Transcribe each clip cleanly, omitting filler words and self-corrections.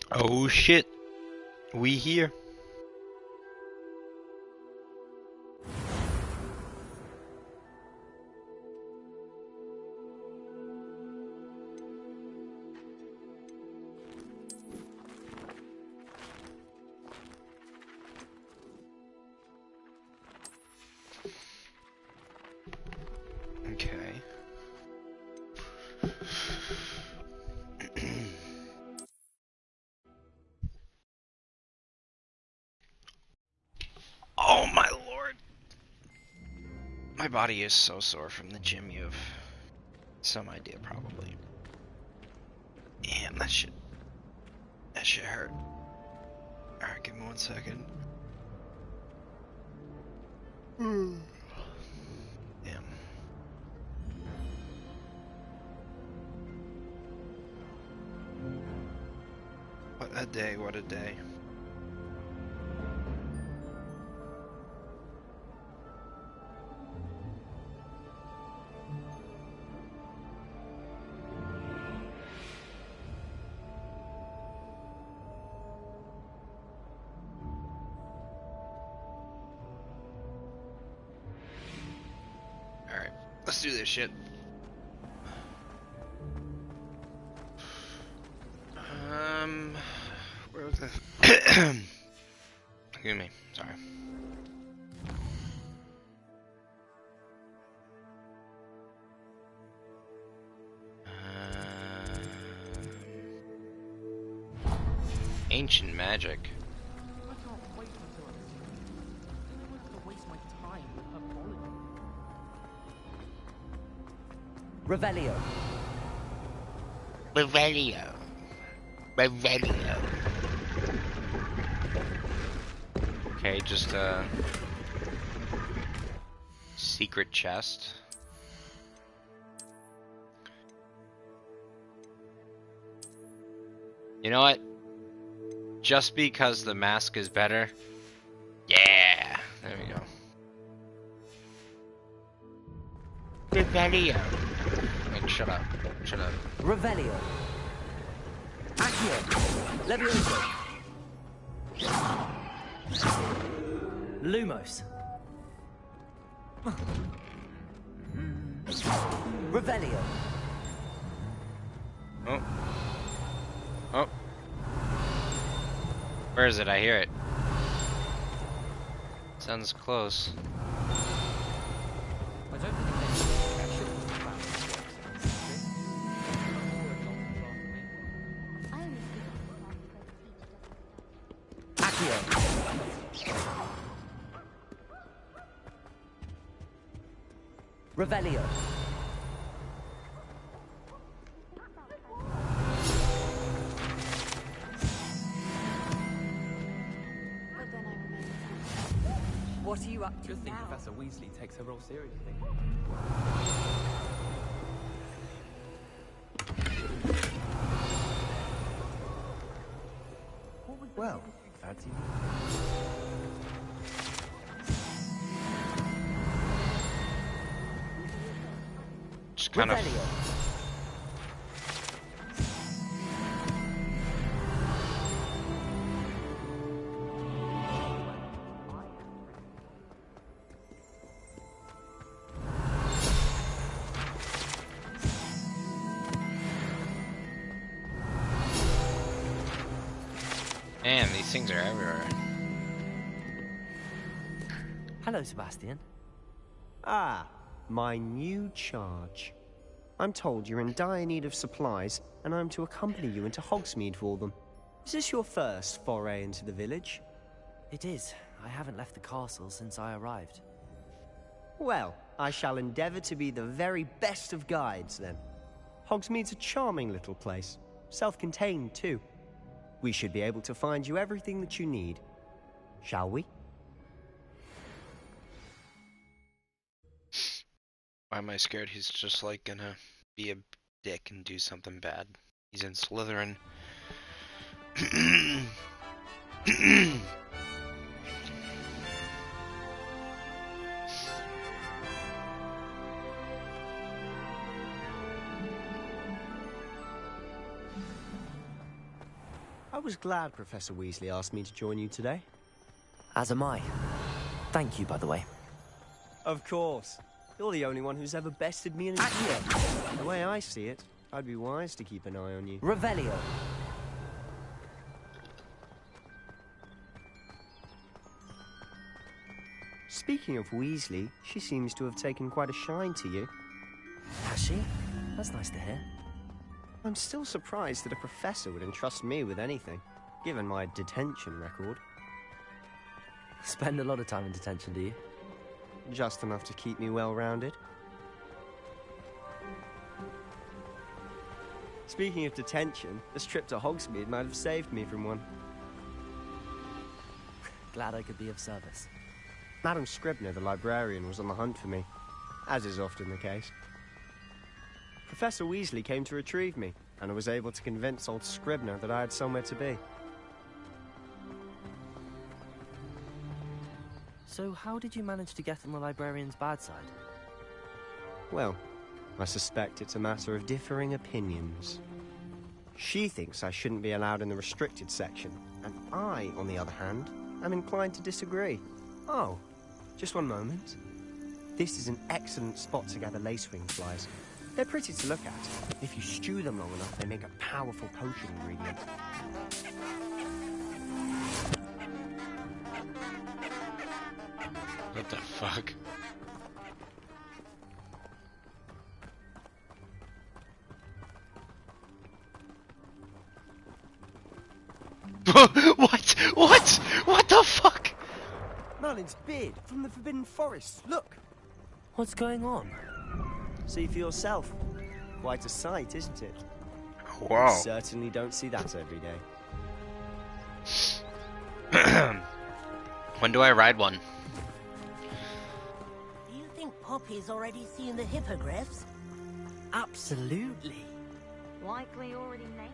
Oh shit, we here. Okay. Oh my lord. My body is so sore from the gym. You have some idea, probably. Damn, that shit hurt. Alright, give me 1 second. Damn. What a day, what a day. Alright, let's do this shit. Where was the... Excuse me, sorry. Ancient magic. I can't wait until I see her. I don't want to waste my time with her politics. Revelio. Revelio. Okay, just a secret chest. You know what? Just because the mask is better. Yeah, there we go. Revelio. Wait, shut up. Shut up. Revelio. Accio. Levioso. Lumos. Revelio. Oh. Oh. Where is it? I hear it. Sounds close. I don't think there's any pressure to plan this works Accio. Revelio. What are you up to Good thing now? Professor Weasley takes her role seriously. Well, fancy. Just kind of. Revelio. Man, these things are everywhere. Hello, Sebastian. Ah, my new charge. I'm told you're in dire need of supplies, and I'm to accompany you into Hogsmeade for them. Is this your first foray into the village? It is. I haven't left the castle since I arrived. Well, I shall endeavor to be the very best of guides, then. Hogsmeade's a charming little place. Self-contained, too. We should be able to find you everything that you need. Shall we? Why am I scared he's just like gonna be a dick and do something bad? He's in Slytherin. I was glad Professor Weasley asked me to join you today. As am I. Thank you, by the way. Of course. You're the only one who's ever bested me in a duel. The way I see it, I'd be wise to keep an eye on you. Revelio. Speaking of Weasley, she seems to have taken quite a shine to you. Has she? That's nice to hear. I'm still surprised that a professor would entrust me with anything, given my detention record. Spend a lot of time in detention, do you? Just enough to keep me well-rounded. Speaking of detention, this trip to Hogsmeade might have saved me from one. Glad I could be of service. Madam Scribner, the librarian, was on the hunt for me, as is often the case. Professor Weasley came to retrieve me, and I was able to convince old Scribner that I had somewhere to be. So how did you manage to get on the librarian's bad side? Well, I suspect it's a matter of differing opinions. She thinks I shouldn't be allowed in the restricted section, and I, on the other hand, am inclined to disagree. Oh, just one moment. This is an excellent spot to gather lacewing flies. They're pretty to look at. If you stew them long enough, they make a powerful potion ingredient. What the fuck? What? What? What the fuck? Merlin's beard from the Forbidden Forest. Look! What's going on? See for yourself. Quite a sight, isn't it? Wow. Certainly don't see that every day. When do I ride one? Do you think Poppy's already seen the hippogriffs? Absolutely. Likely already named.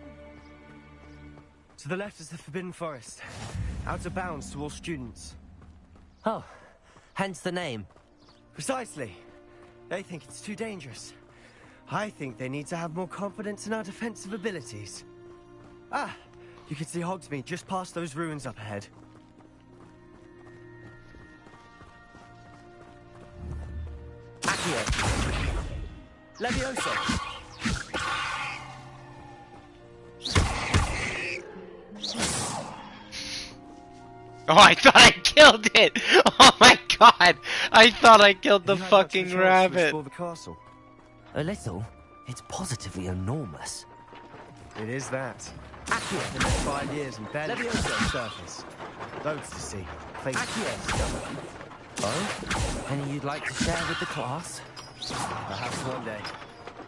To the left is the Forbidden Forest. Out of bounds to all students. Oh, hence the name. Precisely. They think it's too dangerous. I think they need to have more confidence in our defensive abilities. Ah, you can see Hogsmeade just past those ruins up ahead. Accio. Levioso. Oh, I thought I killed it! Oh my god! I thought I killed the Have you had much of a fucking chance to rabbit! explore the castle? A little. It's positively enormous. It is that. Accio. The next 5 years and barely scratched the surface. Loads to see. Accio. Oh? Any you'd like to share with the class? Perhaps one day.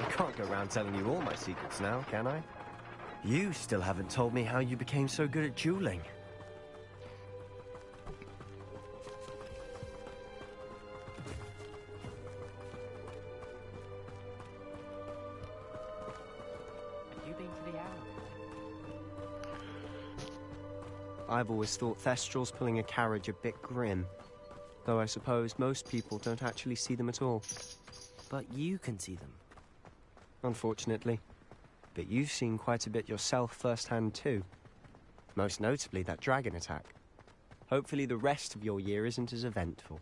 I can't go around telling you all my secrets now, can I? You still haven't told me how you became so good at dueling. Have you been to the owl? I've always thought Thestrals pulling a carriage a bit grim. Though I suppose most people don't actually see them at all. But you can see them. Unfortunately. But you've seen quite a bit yourself firsthand too. Most notably that dragon attack. Hopefully the rest of your year isn't as eventful.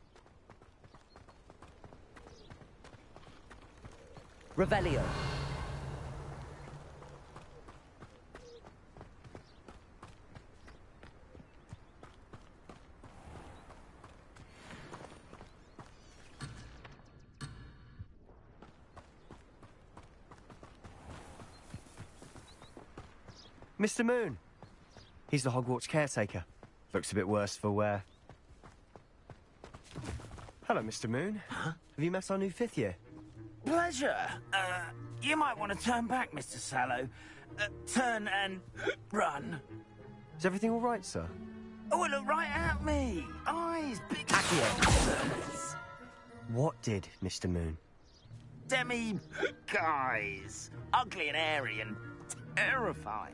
Revelio. Mr. Moon! He's the Hogwarts caretaker. Looks a bit worse for wear. Hello, Mr. Moon. Have you met our new 5th year? Pleasure. You might want to turn back, Mr. Sallow. Turn and run. Is everything all right, sir? Oh, look right at me. Eyes, big Accio. What did, Mr. Moon? demi guys. Ugly and airy and terrifying.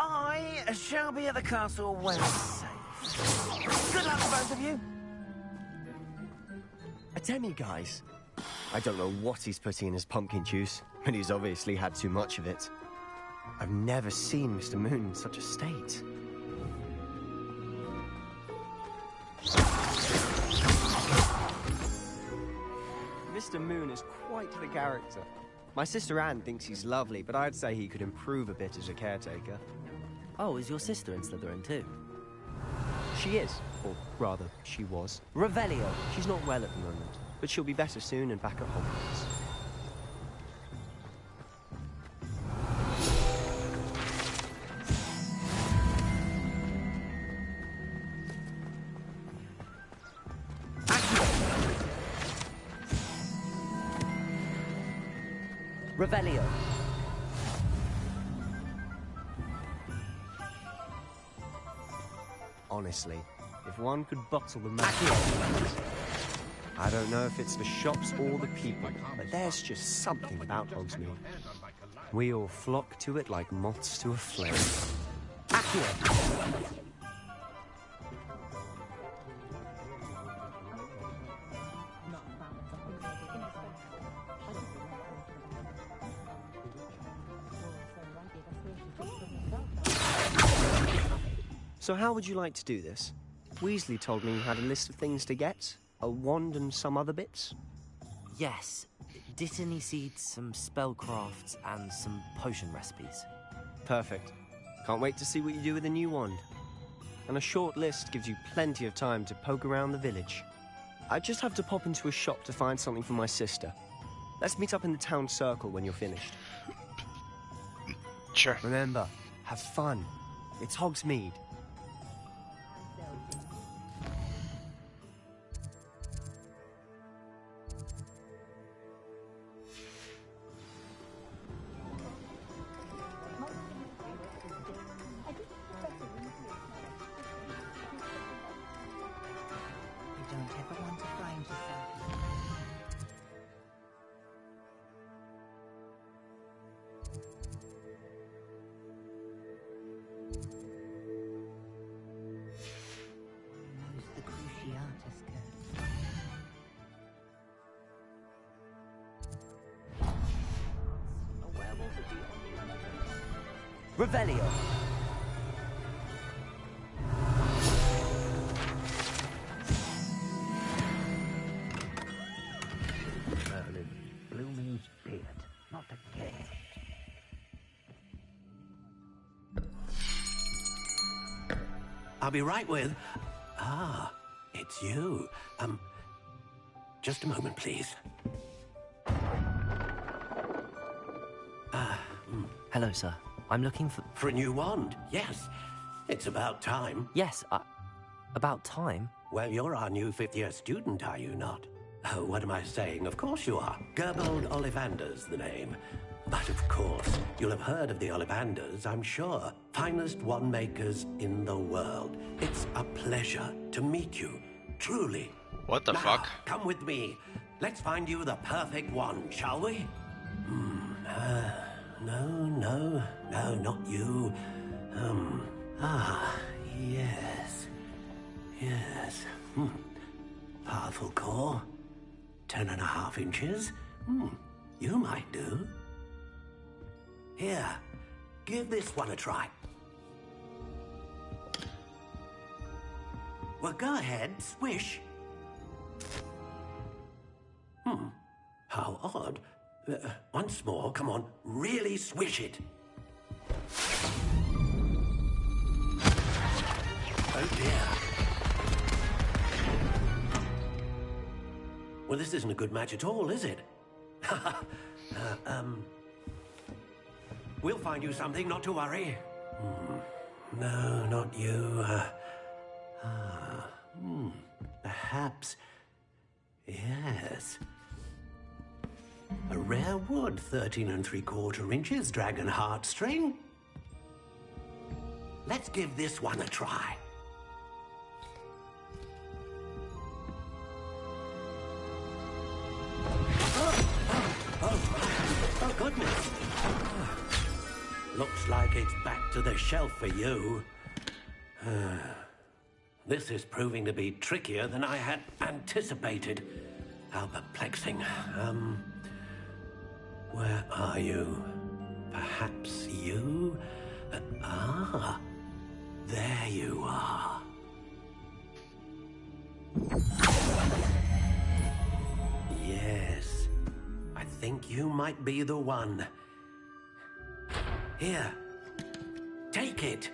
I shall be at the castle when safe. Good luck to both of you. A demi-guise? I don't know what he's putting in his pumpkin juice, but he's obviously had too much of it. I've never seen Mr. Moon in such a state. Mr. Moon is quite the character. My sister Anne thinks he's lovely, but I'd say he could improve a bit as a caretaker. Oh, is your sister in Slytherin too? She is, or rather, she was. Revelio. She's not well at the moment, but she'll be better soon and back at Hogwarts. Revelio. Honestly, if one could bottle the magic, I don't know if it's the shops or the people, but there's just something about Hogsmeade. We all flock to it like moths to a flame. Accio! So how would you like to do this? Weasley told me you had a list of things to get. A wand and some other bits. Yes. Dittany seeds, some spellcrafts, and some potion recipes. Perfect. Can't wait to see what you do with the new wand. And a short list gives you plenty of time to poke around the village. I just have to pop into a shop to find something for my sister. Let's meet up in the town circle when you're finished. Sure. Remember, have fun. It's Hogsmeade. Revelio. Merlin, Blooming's beard, not again. I'll be right with... Ah, it's you. Just a moment, please. Hello, sir. I'm looking for... For a new wand, yes. It's about time. Yes, about time? Well, you're our new fifth-year student, are you not? Oh, what am I saying? Of course you are. Gerbold Ollivander's the name. But of course, you'll have heard of the Ollivanders, I'm sure. Finest wand makers in the world. It's a pleasure to meet you, truly. What the Now, fuck? come with me. Let's find you the perfect wand, shall we? No, not you. Yes. Yes. Powerful core. 10.5 inches. You might do. Here, give this one a try. Well, go ahead, swish. How odd. Once more, come on, really swish it. Oh dear. Well, this isn't a good match at all, is it? We'll find you something, not to worry. No, not you. Perhaps. Yes. A rare wood, 13 3/4 inches, dragon heartstring. Let's give this one a try. Oh, goodness. Looks like it's back to the shelf for you. This is proving to be trickier than I had anticipated. How perplexing. Where are you? Perhaps you? There you are. Yes, I think you might be the one. Here, take it.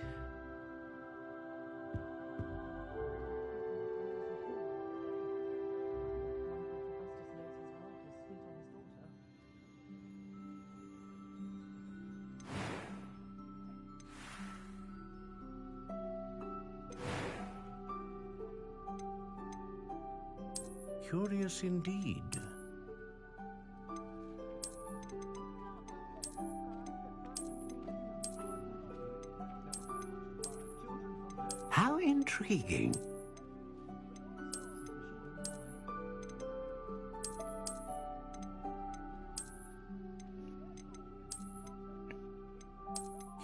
Curious indeed. How intriguing.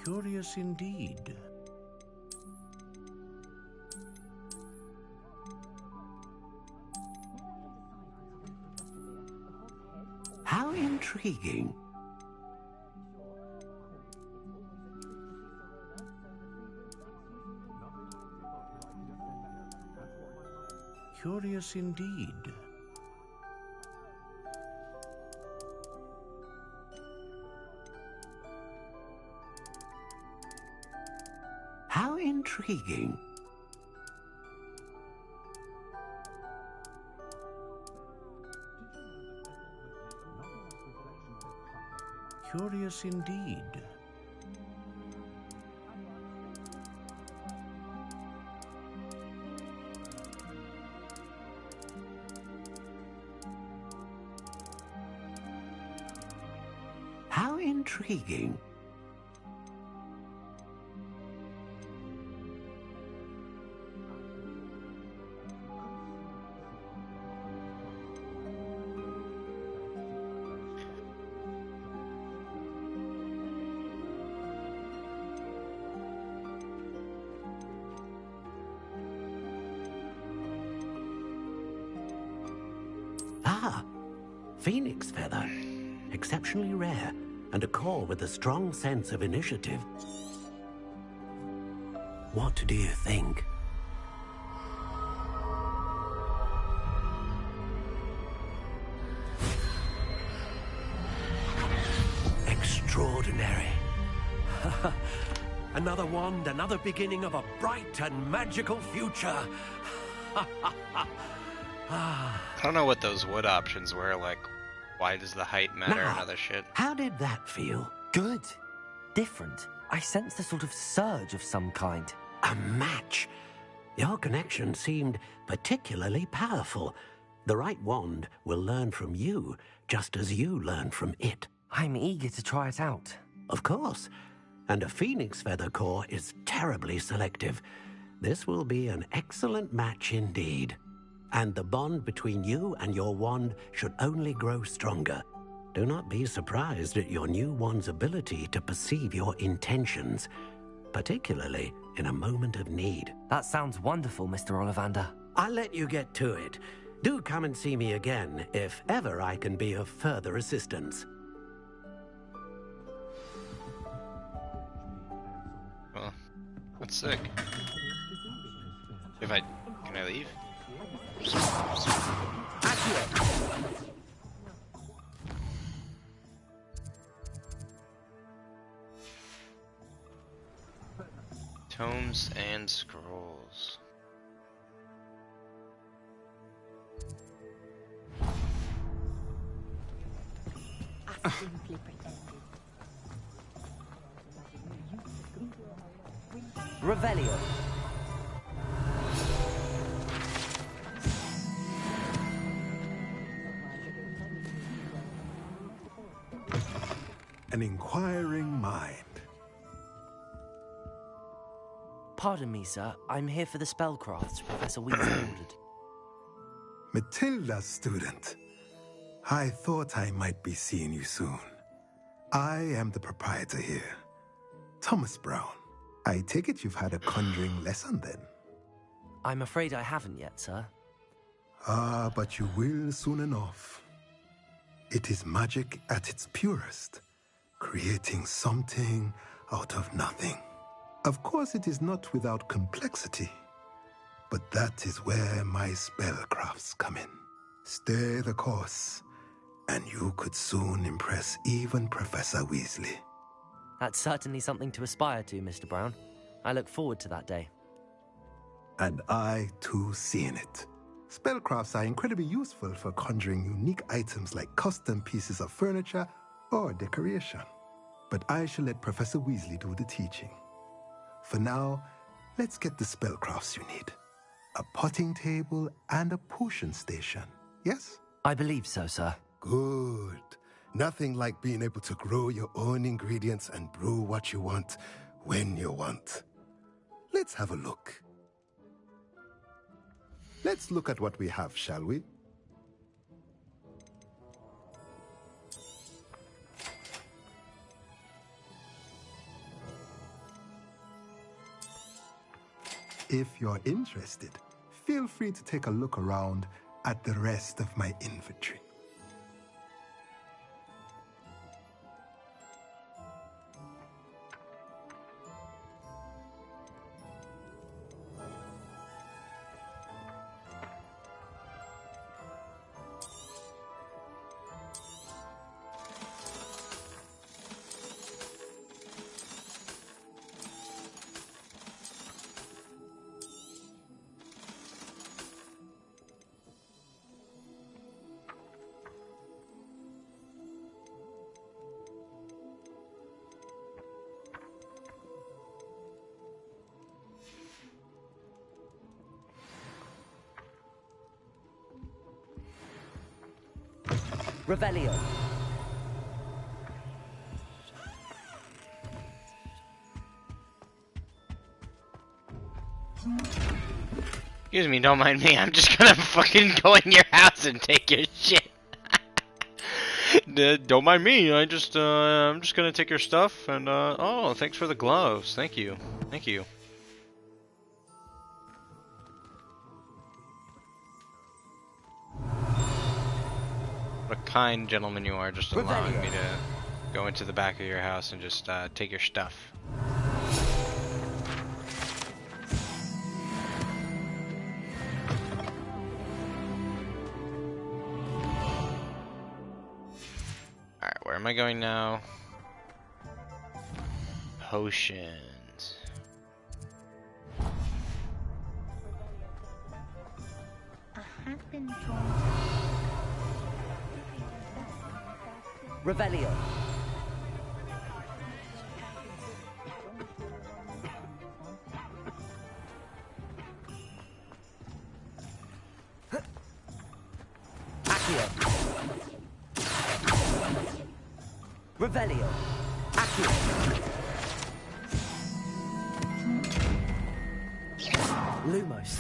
Curious indeed. How intriguing. Curious indeed. How intriguing. Curious indeed. How intriguing. Ah, phoenix feather. Exceptionally rare, and a core with a strong sense of initiative. What do you think? Extraordinary. Another wand, another beginning of a bright and magical future. I don't know what those wood options were, like, why does the height matter Now, and other shit? How did that feel? Good. Different. I sensed a sort of surge of some kind. A match. Your connection seemed particularly powerful. The right wand will learn from you, just as you learn from it. I'm eager to try it out. Of course. And a phoenix feather core is terribly selective. This will be an excellent match indeed. And the bond between you and your wand should only grow stronger. Do not be surprised at your new wand's ability to perceive your intentions, particularly in a moment of need. That sounds wonderful, Mr. Ollivander. I'll let you get to it. Do come and see me again if ever I can be of further assistance. Well, that's sick. Can I leave? Tomes and scrolls. I simply pretended. Revelio. An inquiring mind. Pardon me, sir. I'm here for the spellcrafts Professor Weasley ordered. Matilda's student. I thought I might be seeing you soon. I am the proprietor here, Thomas Brown. I take it you've had a conjuring lesson then? I'm afraid I haven't yet, sir. Ah, but you will soon enough. It is magic at its purest, creating something out of nothing. Of course, it is not without complexity, but that is where my spellcrafts come in. Stay the course, and you could soon impress even Professor Weasley. That's certainly something to aspire to, Mr. Brown. I look forward to that day. And I, too, see in it. Spellcrafts are incredibly useful for conjuring unique items like custom pieces of furniture or decoration. But I shall let Professor Weasley do the teaching. For now, let's get the spellcrafts you need. A potting table and a potion station, yes? I believe so, sir. Good. Nothing like being able to grow your own ingredients and brew what you want when you want. Let's have a look. Let's look at what we have, shall we? If you're interested, feel free to take a look around at the rest of my inventory. Revelio. Excuse me, don't mind me. I'm just gonna fucking go in your house and take your shit. Don't mind me. I'm just gonna take your stuff and oh, thanks for the gloves. Thank you. Thank you. What a kind gentleman you are, just allowing me to go into the back of your house and just take your stuff. Alright, where am I going now? Potions. I have been drawn Revelio. Accio. Revelio. Accio. Lumos.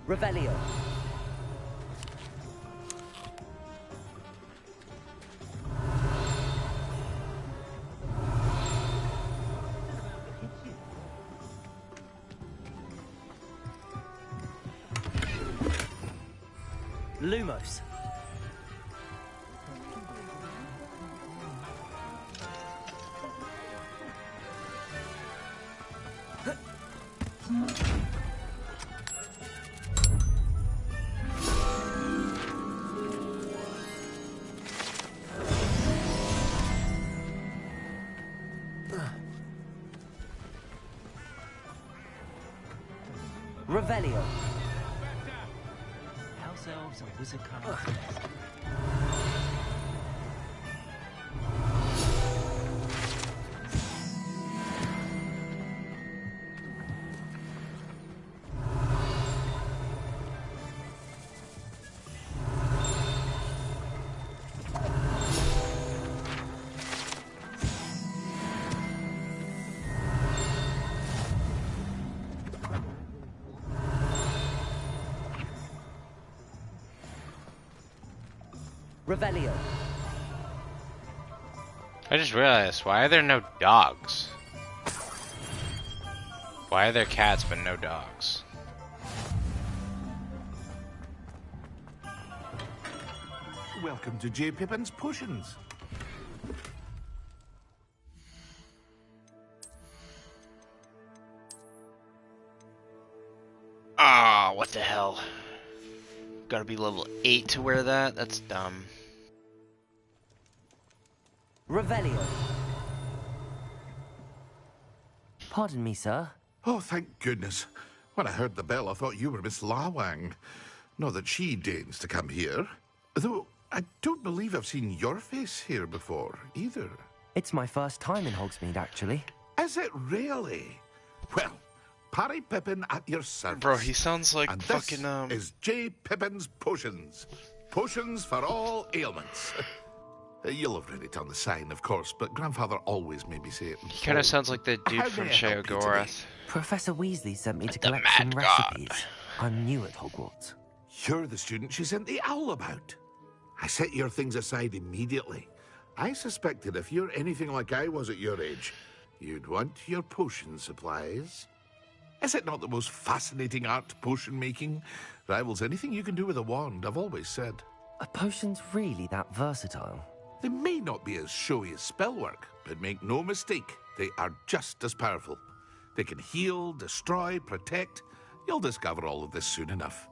Revelio. Lumos. Revelio. House elves and wizard kind. Revelio. I just realized, why are there no dogs? Why are there cats but no dogs? Welcome to J. Pippin's Potions. Ah, what the hell? Gotta be level 8 to wear that? That's dumb. Revelio. Pardon me, sir. Oh, thank goodness. When I heard the bell, I thought you were Miss Lawang. Not that she deigns to come here. Though, I don't believe I've seen your face here before, either. It's my first time in Hogsmeade, actually. Is it really? Well, Parry Pippin at your service. Bro, he sounds like and fucking, this is J. Pippin's Potions. Potions for all ailments. You'll have read it on the sign, of course, but Grandfather always made me say it. He kind of sounds like the dude How from may I help you Sheogorath. Professor Weasley sent me to The collect some Mad God. recipes. I'm new at Hogwarts. You're the student she sent the owl about. I set your things aside immediately. I suspected if you're anything like I was at your age, you'd want your potion supplies. Is it not the most fascinating art, potion making? Rivals anything you can do with a wand, I've always said. Are potions really that versatile? They may not be as showy as spellwork, but make no mistake, they are just as powerful. They can heal, destroy, protect. You'll discover all of this soon enough.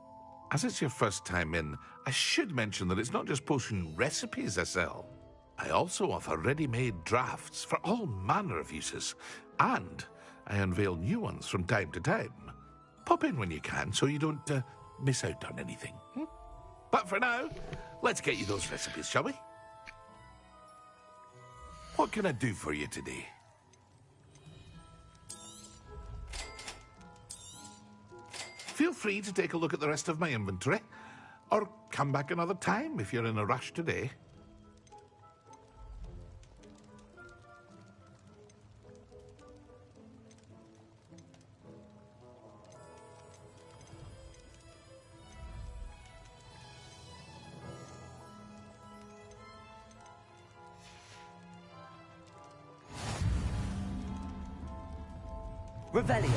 As it's your first time in, I should mention that it's not just potion recipes I sell. I also offer ready-made drafts for all manner of uses, and I unveil new ones from time to time. Pop in when you can so you don't miss out on anything. But for now, let's get you those recipes, shall we? What can I do for you today? Feel free to take a look at the rest of my inventory, or come back another time if you're in a rush today. Revelio.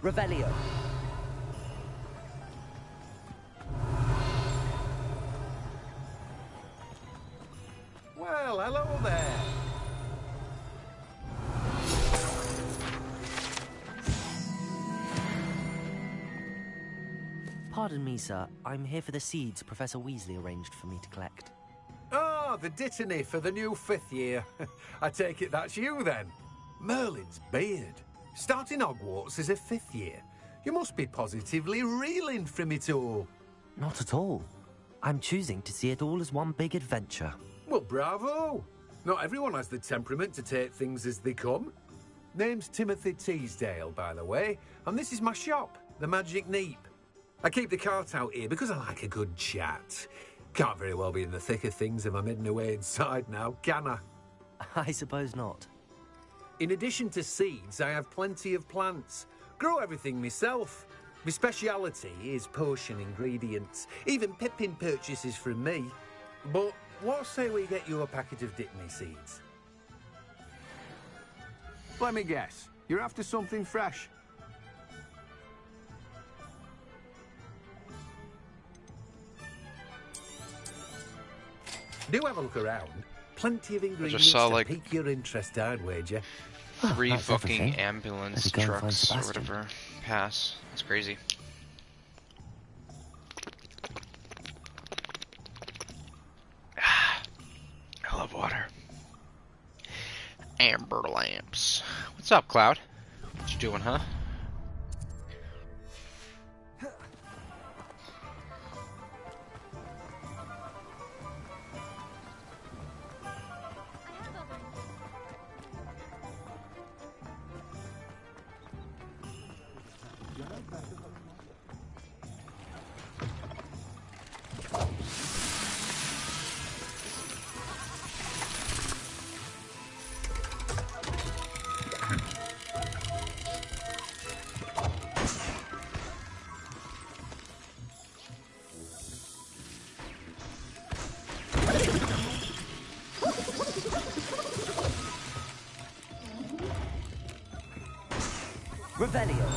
Revelio. Well, hello there. Pardon me, sir. I'm here for the seeds Professor Weasley arranged for me to collect. Ah, the dittany for the new 5th year. I take it that's you, then. Merlin's beard. Starting Hogwarts as a 5th year. You must be positively reeling from it all. Not at all. I'm choosing to see it all as one big adventure. Well, bravo. Not everyone has the temperament to take things as they come. Name's Timothy Teasdale, by the way, and this is my shop, the Magic Neep. I keep the cart out here because I like a good chat. Can't very well be in the thick of things if I'm hidden away inside now, can I? I suppose not. In addition to seeds, I have plenty of plants. Grow everything myself. My speciality is potion ingredients. Even Pippin purchases from me. But what say we get you a packet of Dittany seeds? Let me guess. You're after something fresh. Do have a look around. Plenty of ingredients saw, to like, pique your interest, I'd wager. 3 that's fucking everything. ambulance Better go and find trucks or Sebastian. whatever. pass. That's crazy. I love water. Amber lamps. What's up, Cloud? What you doing, huh? Revelio.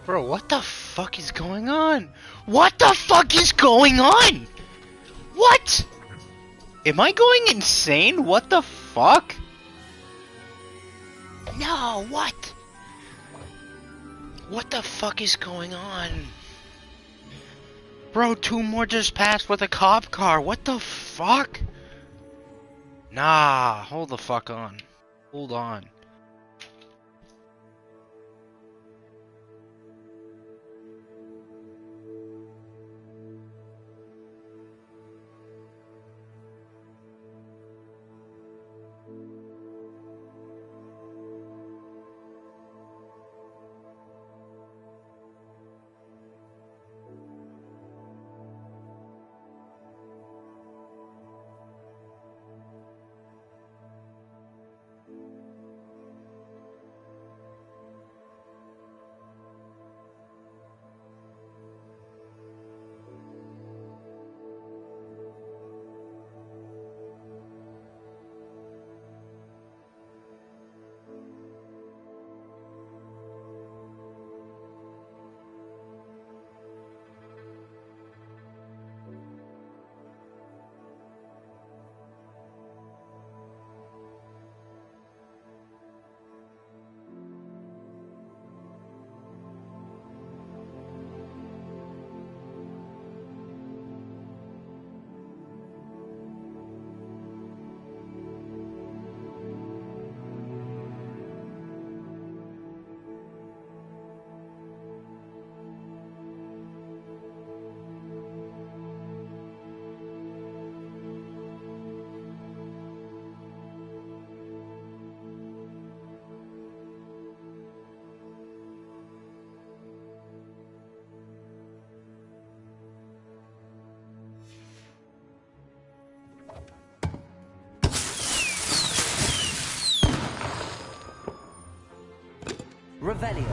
Bro, what the fuck is going on? What the fuck is going on? What? Am I going insane? What the fuck? No, what? What the fuck is going on? Bro, 2 more just passed with a cop car. What the fuck? Nah, hold the fuck on. Hold on. Revelio.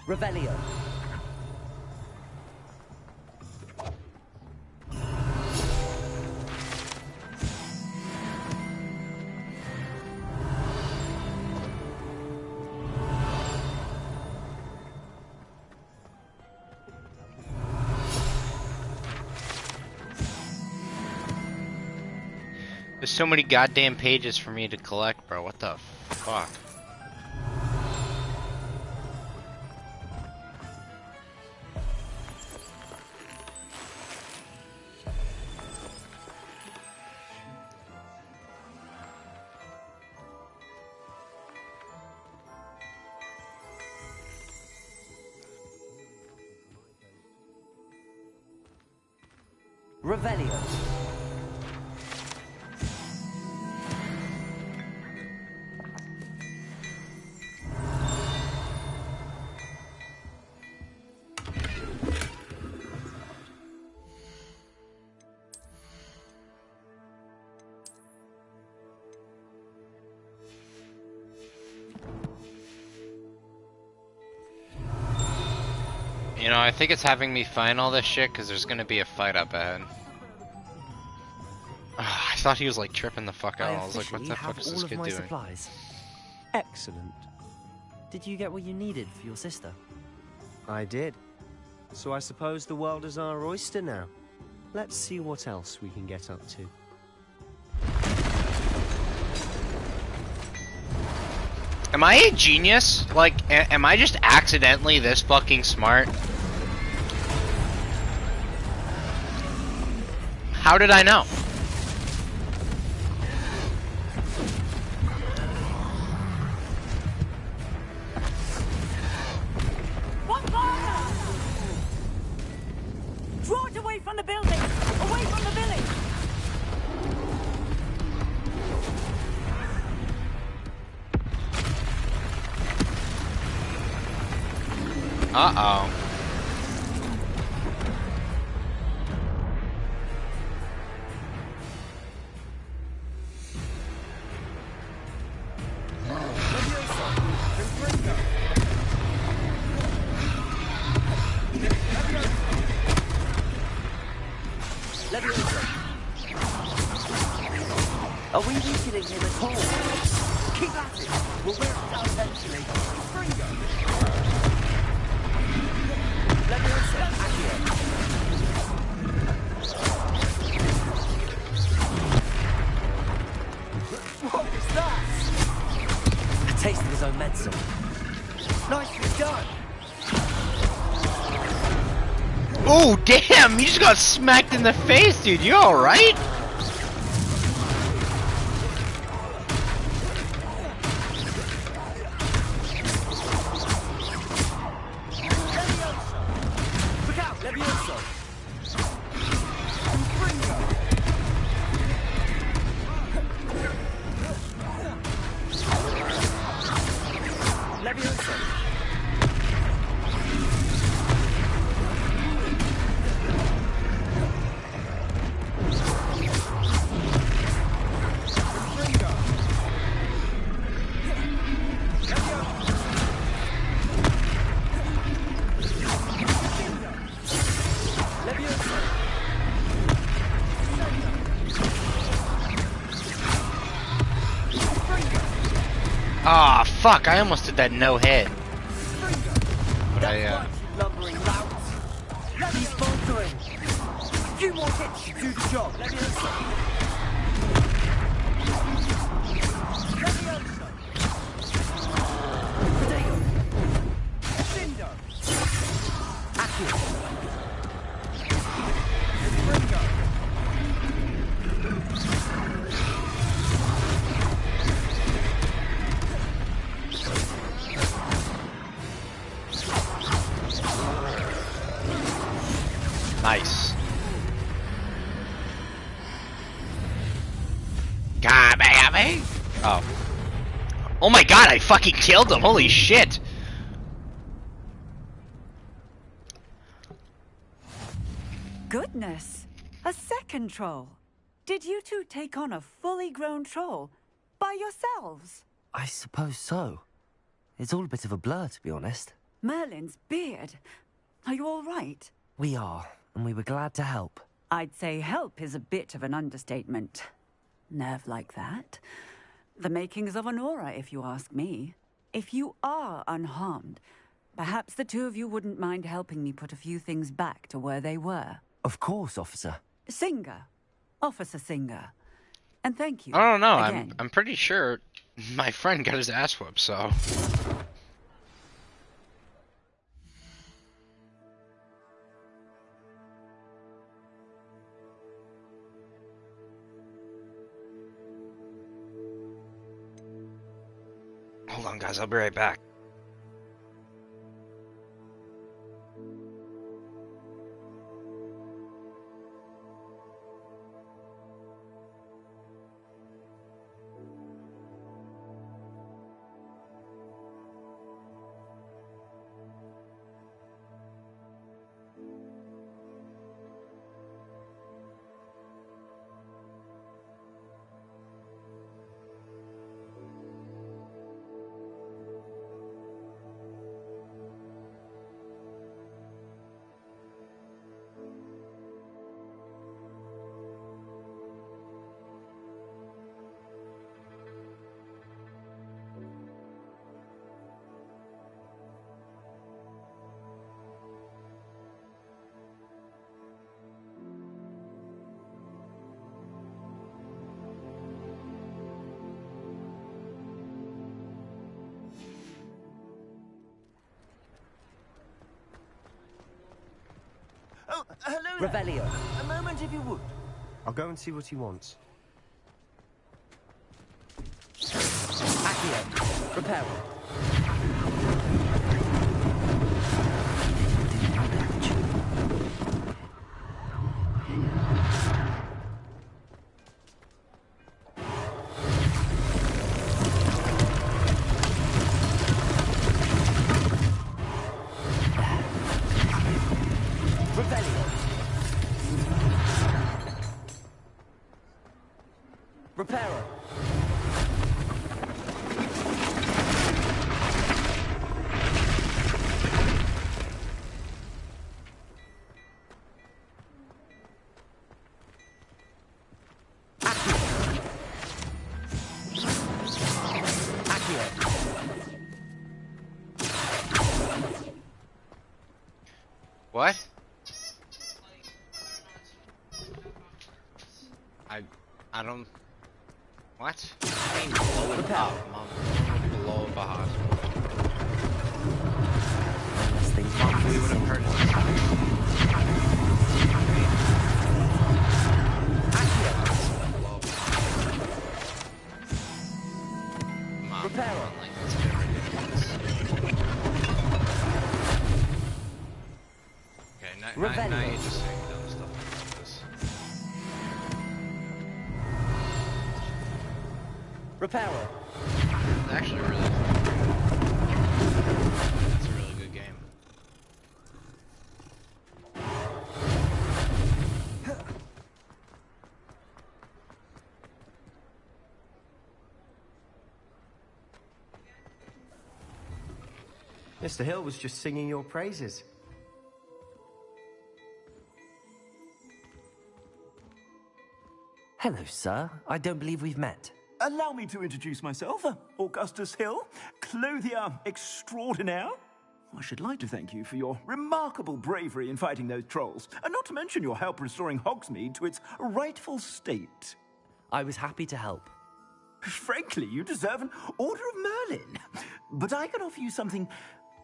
Revelio. There's so many goddamn pages for me to collect, bro. What the fuck? Revelio. You know, I think it's having me find all this shit because there's gonna be a fight up ahead. I thought he was like tripping the fuck out. I was like, what the fuck is this kid doing? Supplies. Excellent. Did you get what you needed for your sister? I did. So I suppose the world is our oyster now. Let's see what else we can get up to. Am I a genius? Like, am I just accidentally this fucking smart? How did I know? Draw it away from the building! Away from the village! Uh-oh. Are we weakening him at all? Keep at it. We'll wear it down eventually. Fringo! Leviosa, Accio. What was that? A taste of his own medicine. Nicely done. Oh, damn! You just got smacked in the face, dude. You alright? Look out, Leviosa. Leviosa. Ah, fuck, I almost did that no hit. But I, Lumbering louts. He's faltering. A few more hits should do the job. Leviosa. Leviosa. Potato. Cinder. Accio. Fringo. nice. God, baby! Oh. Oh my god, I fucking killed him! Holy shit! Goodness! A second troll! Did you two take on a fully grown troll? By yourselves? I suppose so. It's all a bit of a blur, to be honest. Merlin's beard. Are you all right? We are, and we were glad to help. I'd say help is a bit of an understatement. Nerve like that. The makings of an aura, if you ask me. If you are unharmed, perhaps the two of you wouldn't mind helping me put a few things back to where they were. Of course, officer. Singer. Officer Singer. And thank you. I don't know, again. I'm pretty sure my friend got his ass whooped, so... Hold on, guys, I'll be right back. Hello there. Revelio. A moment if you would. I'll go and see what he wants. Accio. Reparo. Reparo. What? I don't. What? I mean, blow it up, Mom. Blow up a hospital. We would have heard it. Mom, Reparo. like, that's a bit ridiculous. Okay, now you're just saying dumb stuff like this. Reparo. It's actually really fun. It's a really good game. Mr. Hill was just singing your praises. Hello, sir. I don't believe we've met. Allow me to introduce myself, Augustus Hill, clothier extraordinaire. I should like to thank you for your remarkable bravery in fighting those trolls, and not to mention your help restoring Hogsmeade to its rightful state. I was happy to help. Frankly, you deserve an Order of Merlin. But I can offer you something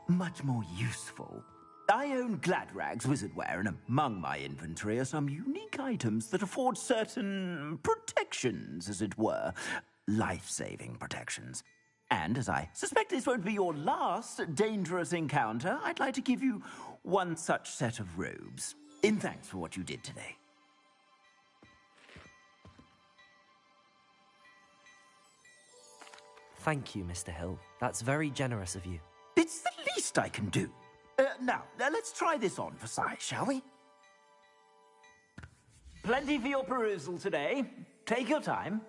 much more useful. I own Gladrag's wizardware, and among my inventory are some unique items that afford certain protections, as it were. Life-saving protections. And as I suspect this won't be your last dangerous encounter, I'd like to give you one such set of robes, in thanks for what you did today. Thank you, Mr. Hill. That's very generous of you. It's the least I can do. Now, let's try this on for size, shall we? Plenty for your perusal today. Take your time.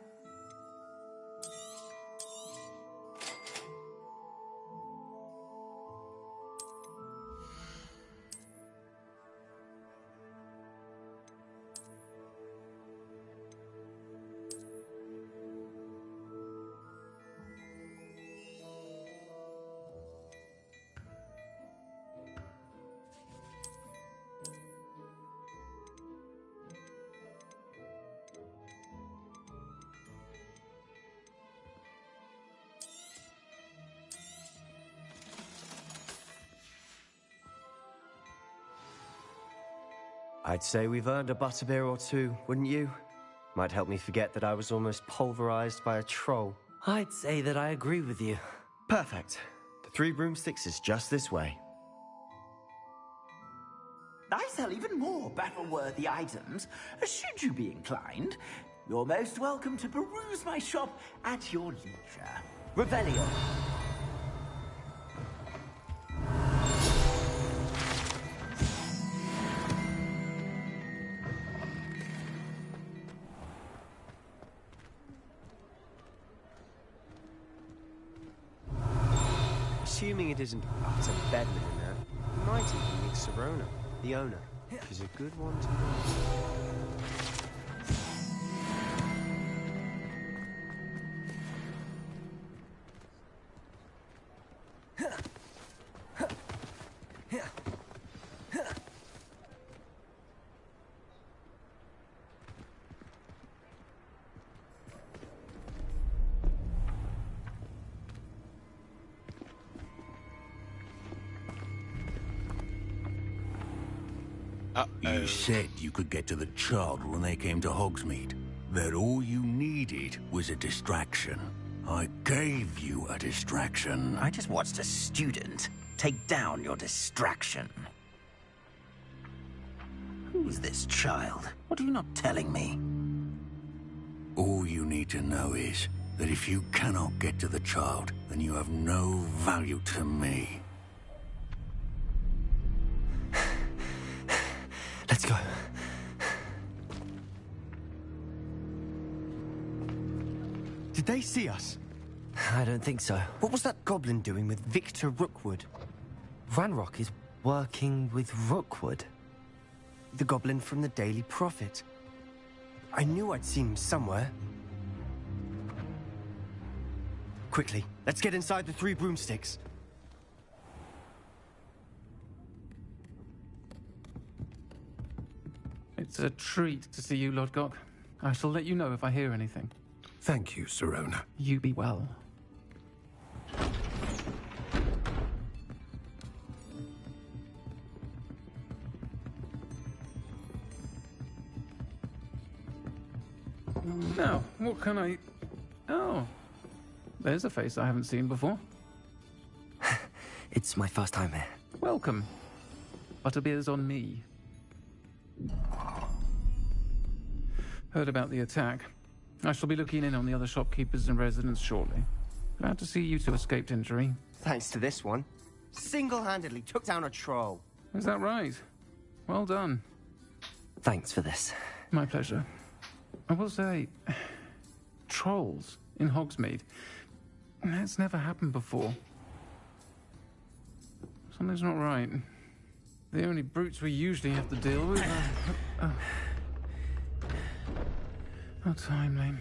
I'd say we've earned a butterbeer or two, wouldn't you? Might help me forget that I was almost pulverized by a troll. I'd say that I agree with you. Perfect. The 3 broomsticks is just this way. I sell even more battle-worthy items. Should you be inclined, you're most welcome to peruse my shop at your leisure. Revelio. Assuming it isn't utter bedlam in there, you might even meet Serona, the owner. She's a good one to know. You said you could get to the child when they came to Hogsmeade. That all you needed was a distraction. I gave you a distraction. I just watched a student take down your distraction. Who's this child? What are you not telling me? All you need to know is that if you cannot get to the child, then you have no value to me. Let's go. Did they see us? I don't think so. What was that goblin doing with Victor Rookwood? Ranrock is working with Rookwood. The goblin from the Daily Prophet. I knew I'd seen him somewhere. Quickly, let's get inside the 3 broomsticks. It's a treat to see you, Lodgok. I shall let you know if I hear anything. Thank you, Sirona. You be well. Now, what can I... Oh, there's a face I haven't seen before. It's my first time here. Welcome. Butterbeer's on me. Heard about the attack. I shall be looking in on the other shopkeepers and residents shortly. Glad to see you two escaped injury. Thanks to this one. Single-handedly took down a troll. Is that right? Well done. Thanks for this. My pleasure. I will say, trolls in Hogsmeade. That's never happened before. Something's not right. The only brutes we usually have to deal with are... How timely.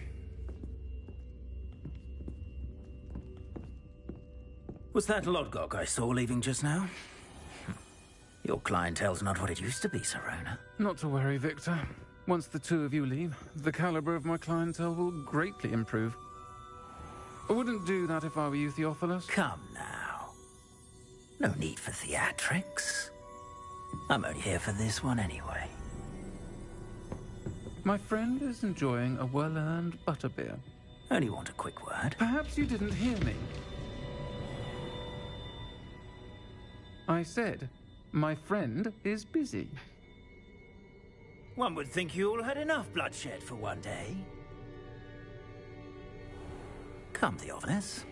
Was that Lodgok I saw leaving just now? Your clientele's not what it used to be, Sirona. Not to worry, Victor. Once the two of you leave, the caliber of my clientele will greatly improve. I wouldn't do that if I were you, Theophilus. Come now. No need for theatrics. I'm only here for this one anyway. My friend is enjoying a well-earned butterbeer. Only want a quick word. Perhaps you didn't hear me. I said, my friend is busy. One would think you all had enough bloodshed for one day. Come, Theophilus.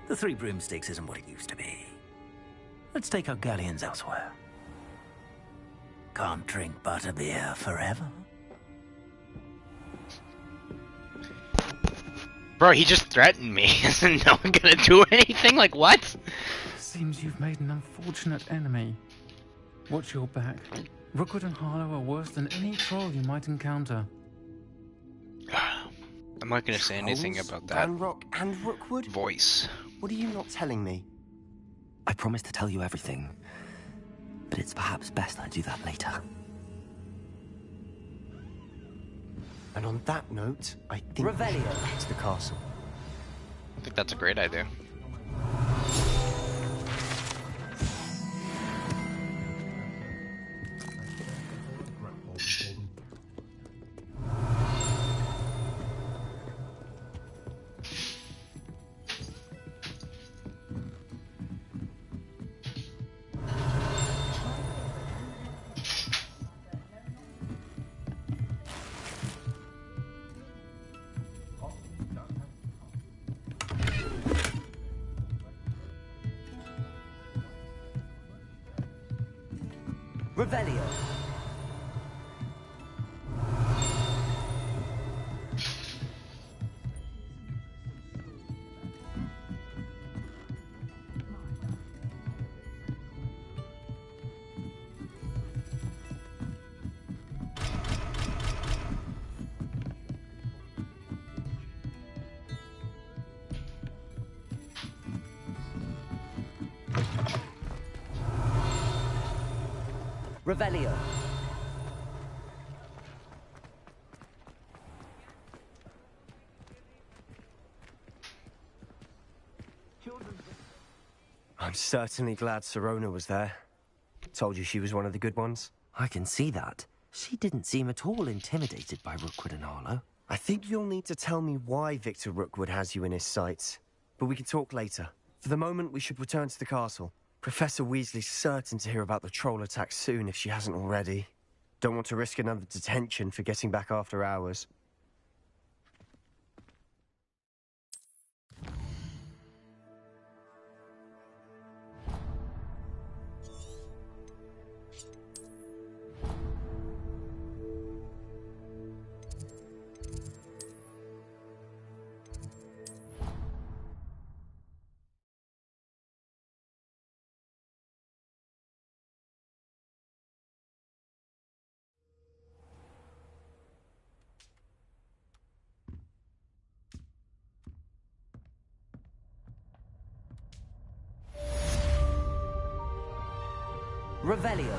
The 3 broomsticks isn't what it used to be. Let's take our galleons elsewhere. Can't drink butterbeer forever. Bro, he just threatened me. Isn't no one gonna do anything? Like, what? Seems you've made an unfortunate enemy. Watch your back. Rookwood and Harlow are worse than any troll you might encounter. I'm not gonna say anything about that. Ranrock and Rookwood? Voice. What are you not telling me? I promised to tell you everything, but it's perhaps best I do that later. And on that note, I think Revelio. we should head to the castle. I think that's a great idea. Revelio. Revelio. I'm certainly glad Sirona was there. Told you she was one of the good ones. I can see that. She didn't seem at all intimidated by Rookwood and Arlo. I think you'll need to tell me why Victor Rookwood has you in his sights. But we can talk later. For the moment, we should return to the castle. Professor Weasley's certain to hear about the troll attack soon if she hasn't already. Don't want to risk another detention for getting back after hours. Revelio.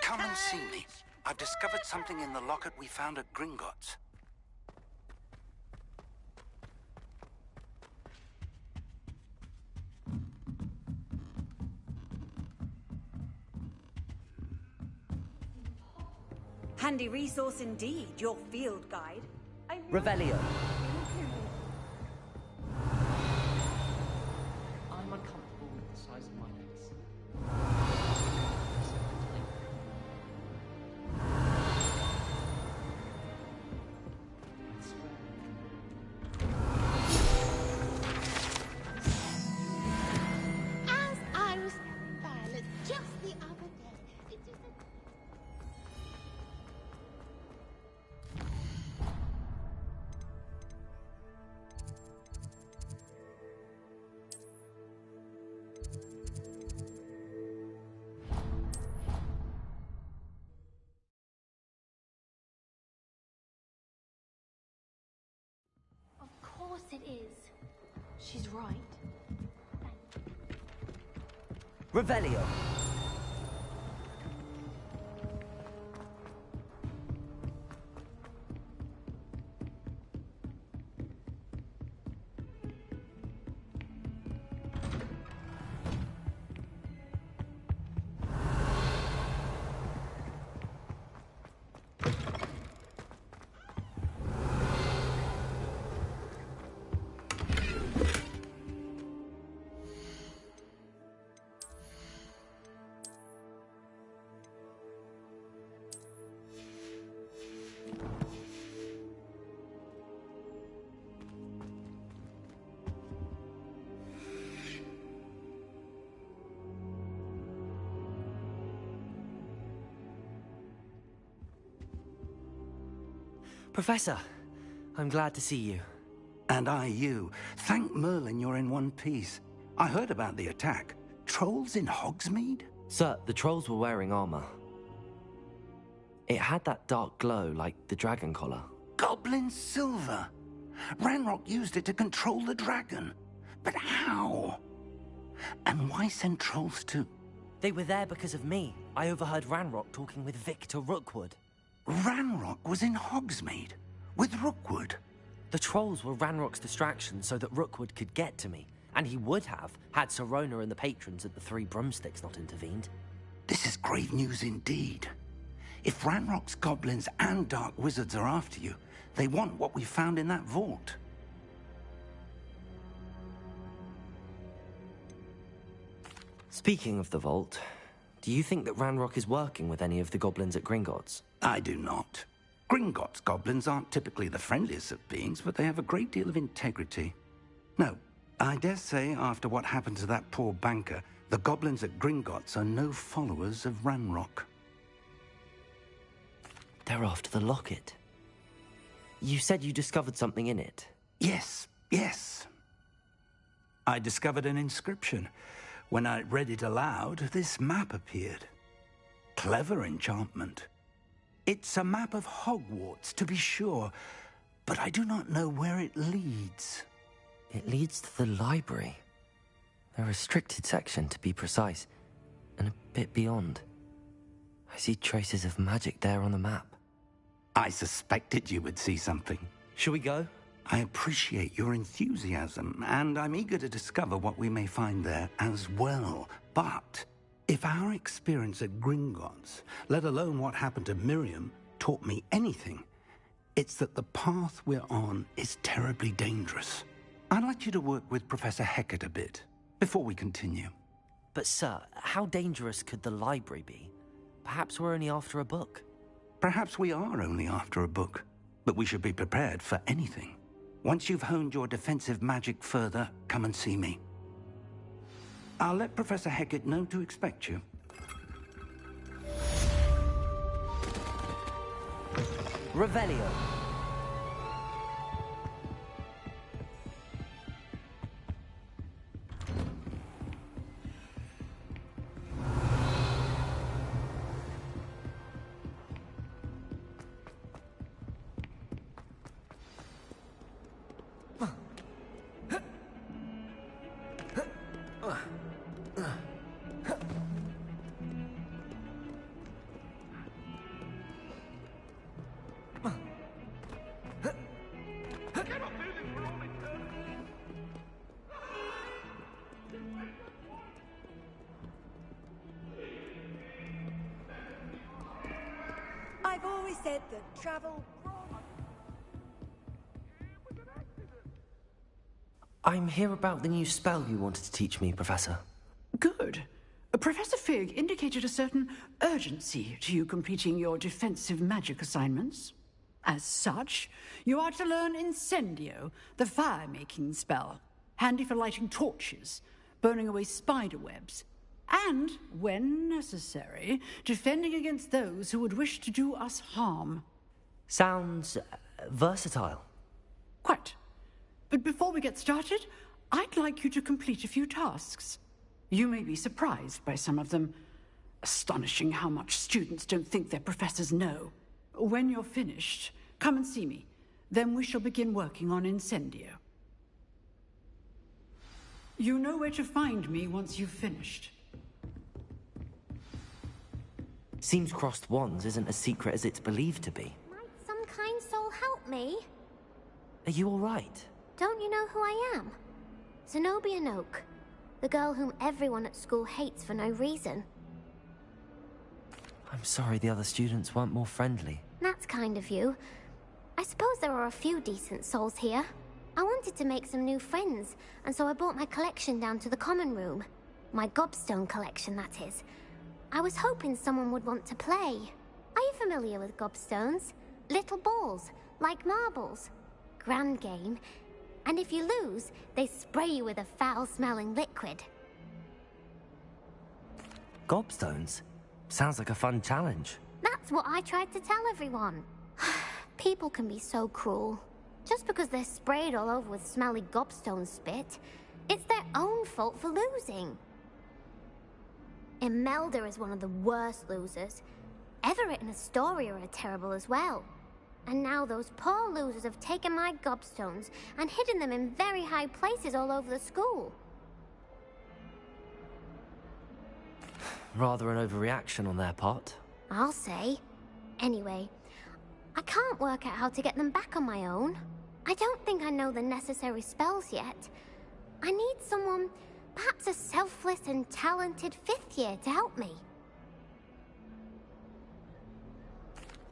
Come and see me. I've discovered something in the locket we found at Gringotts. Handy resource indeed, your field guide. Revelio. I'm uncomfortable with the size of my legs. As I was Violet just the other day, it is a... Of course it is. She's right. Revelio. Professor, I'm glad to see you. And I you. Thank Merlin you're in one piece. I heard about the attack. Trolls in Hogsmeade? Sir, the trolls were wearing armor. It had that dark glow like the dragon collar. Goblin silver. Ranrock used it to control the dragon. But how? And why send trolls to... They were there because of me. I overheard Ranrock talking with Victor Rookwood. Ranrock was in Hogsmeade? With Rookwood? The trolls were Ranrock's distraction so that Rookwood could get to me. And he would have, had Sirona and the patrons at the Three Broomsticks not intervened. This is grave news indeed. If Ranrock's goblins and dark wizards are after you, they want what we found in that vault. Speaking of the vault, do you think that Ranrock is working with any of the goblins at Gringotts? I do not. Gringotts goblins aren't typically the friendliest of beings, but they have a great deal of integrity. No, I dare say after what happened to that poor banker, the goblins at Gringotts are no followers of Ranrock. They're after the locket. You said you discovered something in it. Yes. I discovered an inscription. When I read it aloud, this map appeared. Clever enchantment. It's a map of Hogwarts, to be sure, but I do not know where it leads. It leads to the library. A restricted section, to be precise, and a bit beyond. I see traces of magic there on the map. I suspected you would see something. Shall we go? I appreciate your enthusiasm, and I'm eager to discover what we may find there as well. But if our experience at Gringotts, let alone what happened to Miriam, taught me anything, it's that the path we're on is terribly dangerous. I'd like you to work with Professor Hecat a bit before we continue. But, sir, how dangerous could the library be? Perhaps we're only after a book. Perhaps we are only after a book, but we should be prepared for anything. Once you've honed your defensive magic further, come and see me. I'll let Professor Hecat know to expect you. Revelio. I've always said that travel... I'm here about the new spell you wanted to teach me, Professor. Good. Professor Fig indicated a certain urgency to you completing your defensive magic assignments. As such, you are to learn Incendio, the fire-making spell, handy for lighting torches, burning away spider webs, and, when necessary, defending against those who would wish to do us harm. Sounds versatile. Quite. But before we get started, I'd like you to complete a few tasks. You may be surprised by some of them. Astonishing how much students don't think their professors know. When you're finished, come and see me. Then we shall begin working on Incendio. You know where to find me once you've finished. Seems crossed wands isn't as secret as it's believed to be. Might some kind soul help me? Are you all right? Don't you know who I am? Zenobia Noak, the girl whom everyone at school hates for no reason. I'm sorry the other students weren't more friendly. That's kind of you. I suppose there are a few decent souls here. I wanted to make some new friends, and so I brought my collection down to the common room. My gobstone collection, that is. I was hoping someone would want to play. Are you familiar with gobstones? Little balls, like marbles. Grand game. And if you lose, they spray you with a foul-smelling liquid. Gobstones? Sounds like a fun challenge. That's what I tried to tell everyone. People can be so cruel. Just because they're sprayed all over with smelly gobstone spit, it's their own fault for losing. Imelda is one of the worst losers. Everett and Astoria are terrible as well. And now those poor losers have taken my gobstones and hidden them in very high places all over the school. Rather an overreaction on their part. I'll say. Anyway, I can't work out how to get them back on my own. I don't think I know the necessary spells yet. I need someone, perhaps a selfless and talented fifth year to help me.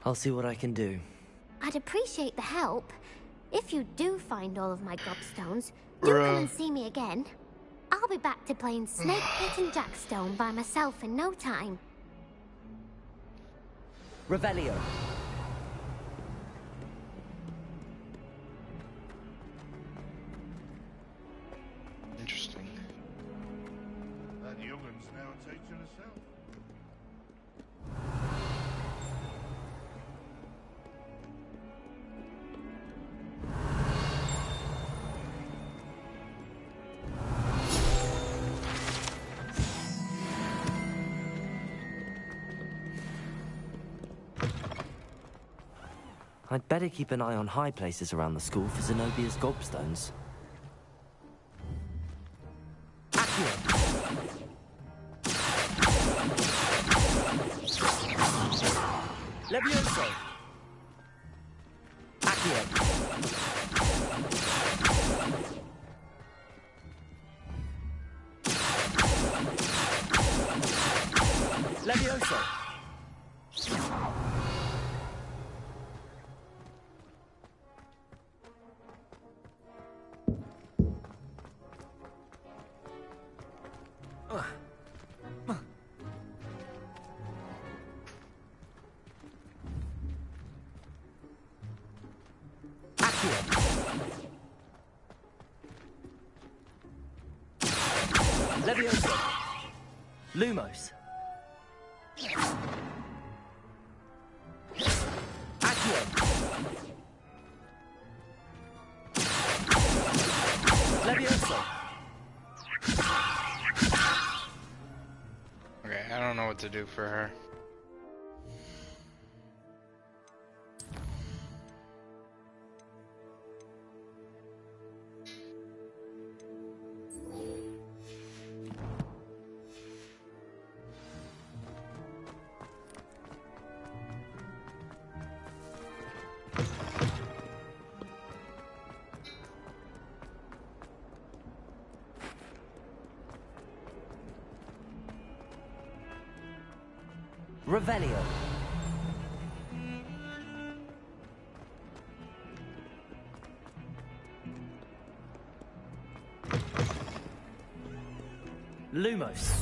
I'll see what I can do. I'd appreciate the help. If you do find all of my gobstones, do come and see me again. I'll be back to playing Snake Pit and Jackstone by myself in no time. Revelio. Interesting. That youngun's now a teacher herself. I'd better keep an eye on high places around the school for Zenobia's gobstones. Levioso! Accio! Levioso! Levioso! Lumos. Accio! Levioso! Okay, I don't know what to do for her. Revelio. Lumos.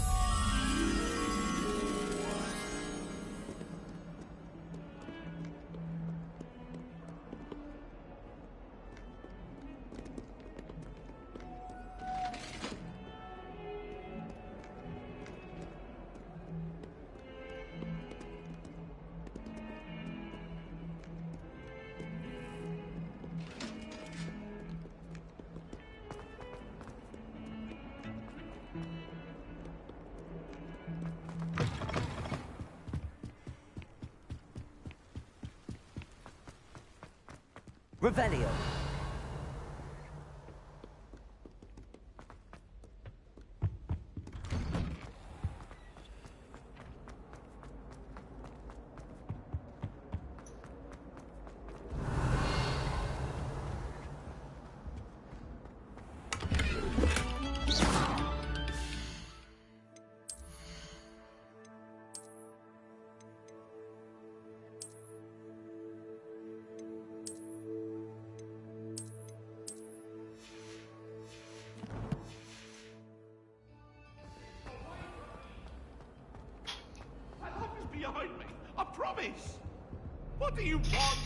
Revelio. Behind me, I promise. What do you want?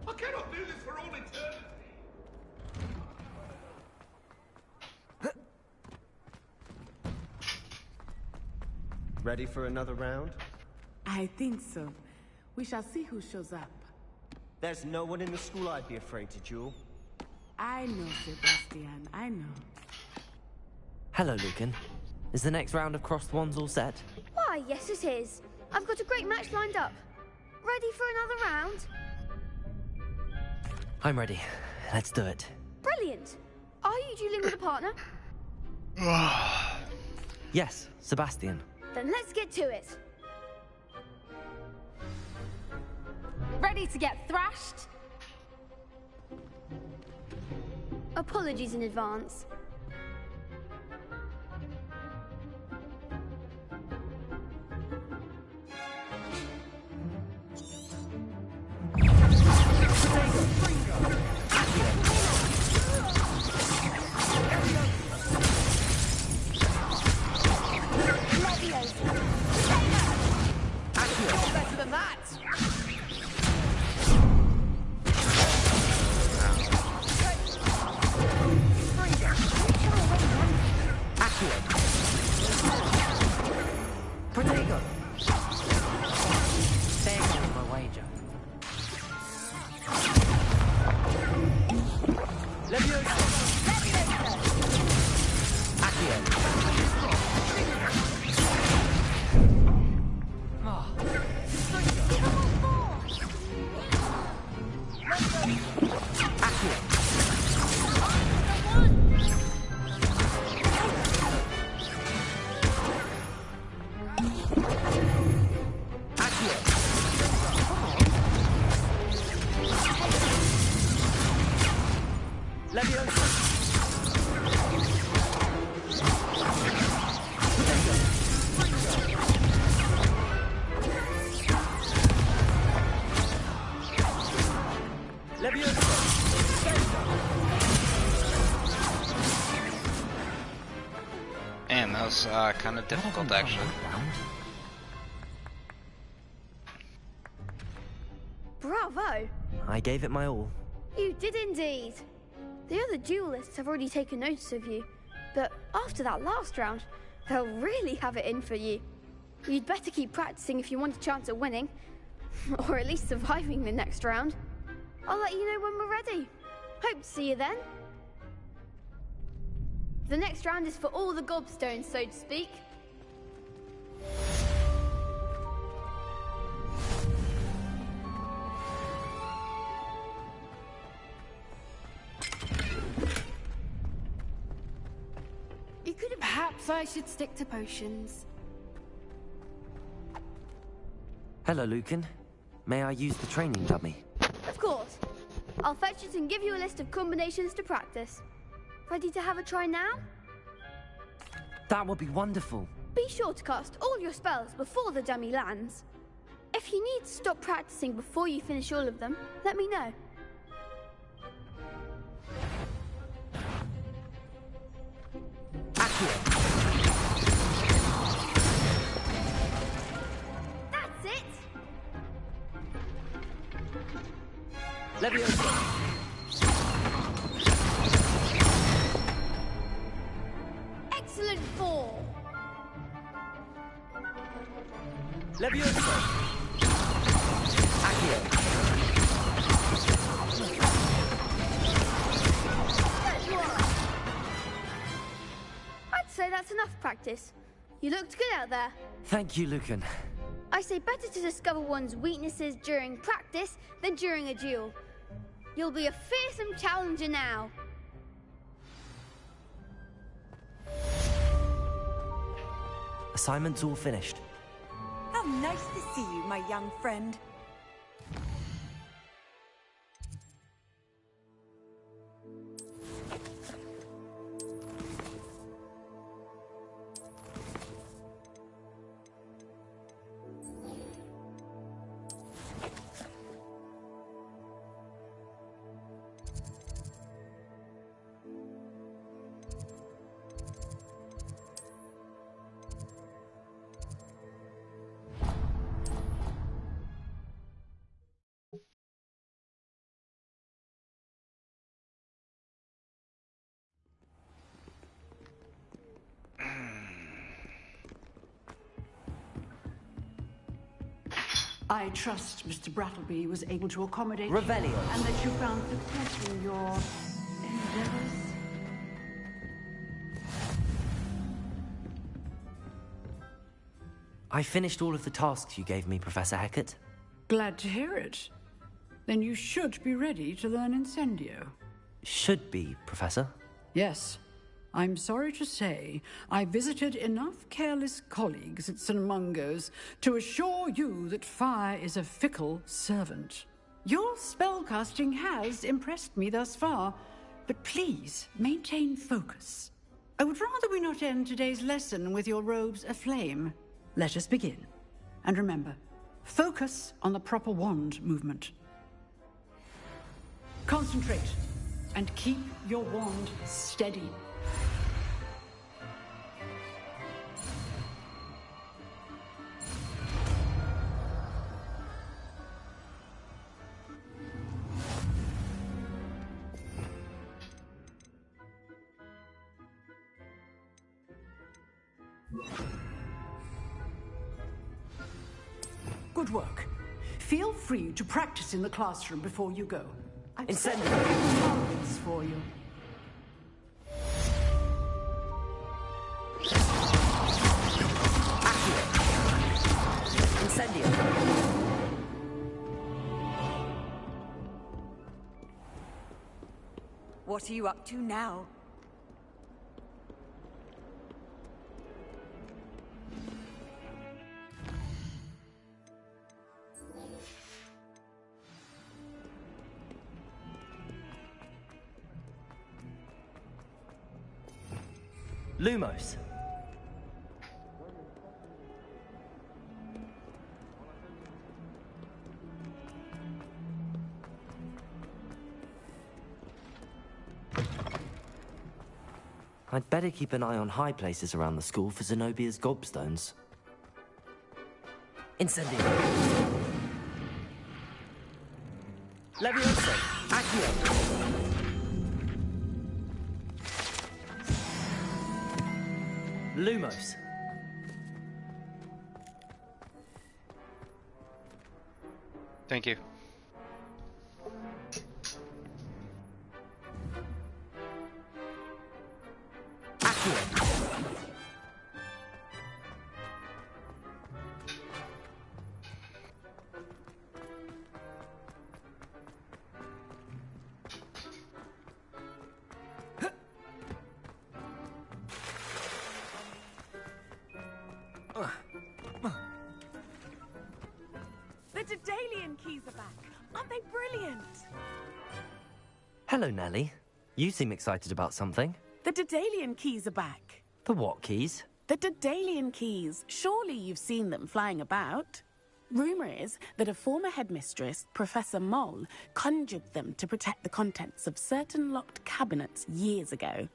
I cannot do this for all eternity. Ready for another round? I think so. We shall see who shows up. There's no one in the school I'd be afraid to duel. I know, Sebastian. I know. Hello, Lucan. Is the next round of crossed wands all set? Why, yes it is. I've got a great match lined up. Ready for another round? I'm ready. Let's do it. Brilliant. Are you dueling with a partner? Yes, Sebastian. Then let's get to it. Ready to get thrashed? Apologies in advance. Better than that! Protego! There goes my wager. Levioso! Accio! Man, that was kind of difficult, actually. Bravo! I gave it my all. You did indeed. The other duelists have already taken notice of you, but after that last round, they'll really have it in for you. You'd better keep practicing if you want a chance at winning, or at least surviving the next round. I'll let you know when we're ready. Hope to see you then. The next round is for all the gobstones, so to speak. You could have... Perhaps I should stick to potions. Hello, Lucan. May I use the training dummy? Of course. I'll fetch it and give you a list of combinations to practice. Ready to have a try now? That would be wonderful. Be sure to cast all your spells before the dummy lands. If you need to stop practicing before you finish all of them, let me know. That's it! Excellent fall! There you are. I'd say that's enough practice. You looked good out there. Thank you, Lucan. I say better to discover one's weaknesses during practice than during a duel. You'll be a fearsome challenger now. Assignment's all finished. How nice to see you, my young friend. I trust Mr. Brattleby was able to accommodate you, Revelio. and that you found success in your endeavors. I finished all of the tasks you gave me, Professor Hecat. Glad to hear it. Then you should be ready to learn Incendio. Should be, Professor. Yes. I'm sorry to say, I visited enough careless colleagues at St. Mungo's to assure you that fire is a fickle servant. Your spellcasting has impressed me thus far, but please maintain focus. I would rather we not end today's lesson with your robes aflame. Let us begin. And remember, focus on the proper wand movement. Concentrate, and keep your wand steady. Good work. Feel free to practice in the classroom before you go. I've set targets for you. Incendio. What are you up to now? Lumos. I'd better keep an eye on high places around the school for Zenobia's gobstones. Incendio. Levioso. Accio. Lumos. Thank you. The Daedalian keys are back. Aren't they brilliant? Hello, Nellie. You seem excited about something. The Daedalian keys are back. The what keys? The Daedalian keys. Surely you've seen them flying about. Rumour is that a former headmistress, Professor Moll, conjured them to protect the contents of certain locked cabinets years ago.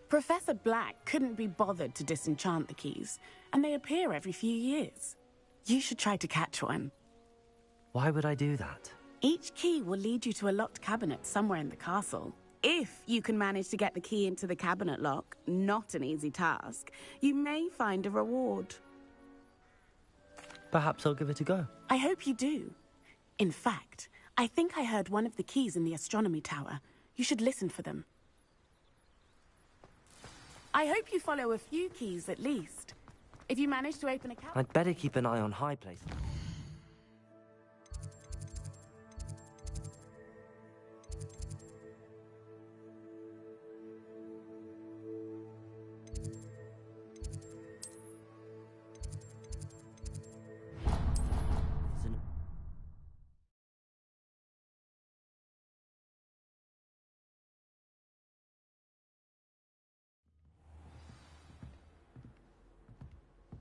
Professor Black couldn't be bothered to disenchant the keys, and they appear every few years. You should try to catch one. Why would I do that? Each key will lead you to a locked cabinet somewhere in the castle. If you can manage to get the key into the cabinet lock, not an easy task, you may find a reward. Perhaps I'll give it a go. I hope you do. In fact, I think I heard one of the keys in the astronomy tower. You should listen for them. I hope you follow a few keys at least. If you manage to open a cabinet... I'd better keep an eye on high places.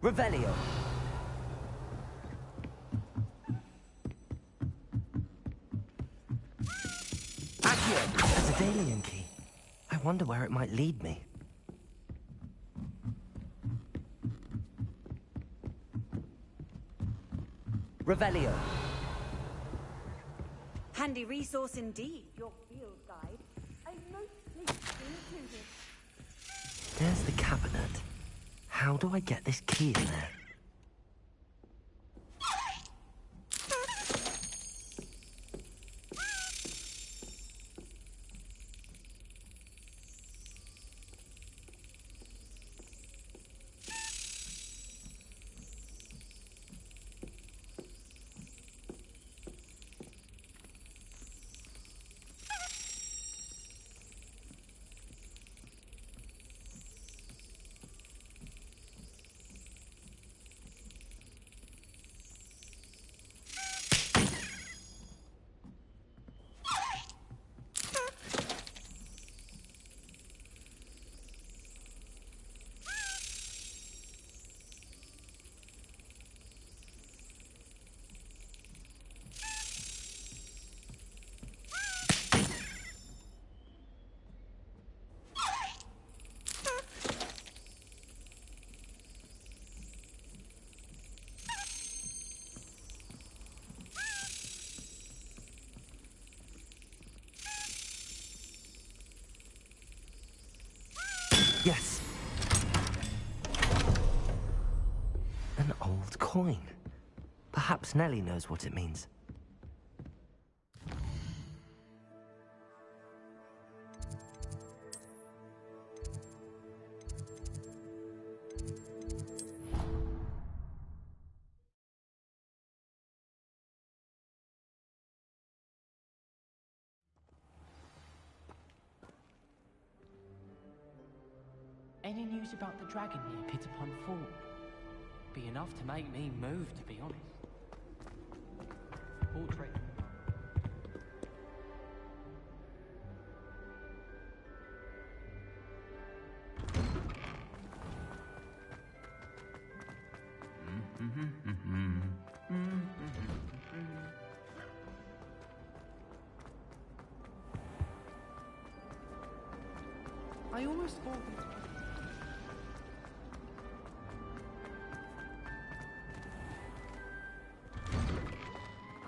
Revelio. Accio. A Daedalian key. I wonder where it might lead me. Revelio. Handy resource indeed, your field guide. I'm most pleased included. There's the cabinet. How do I get this key in there? Yes. An old coin. Perhaps Nellie knows what it means. Any news about the dragon near Pitapon Fort? Be enough to make me move, to be honest. Portrait. I almost bought them.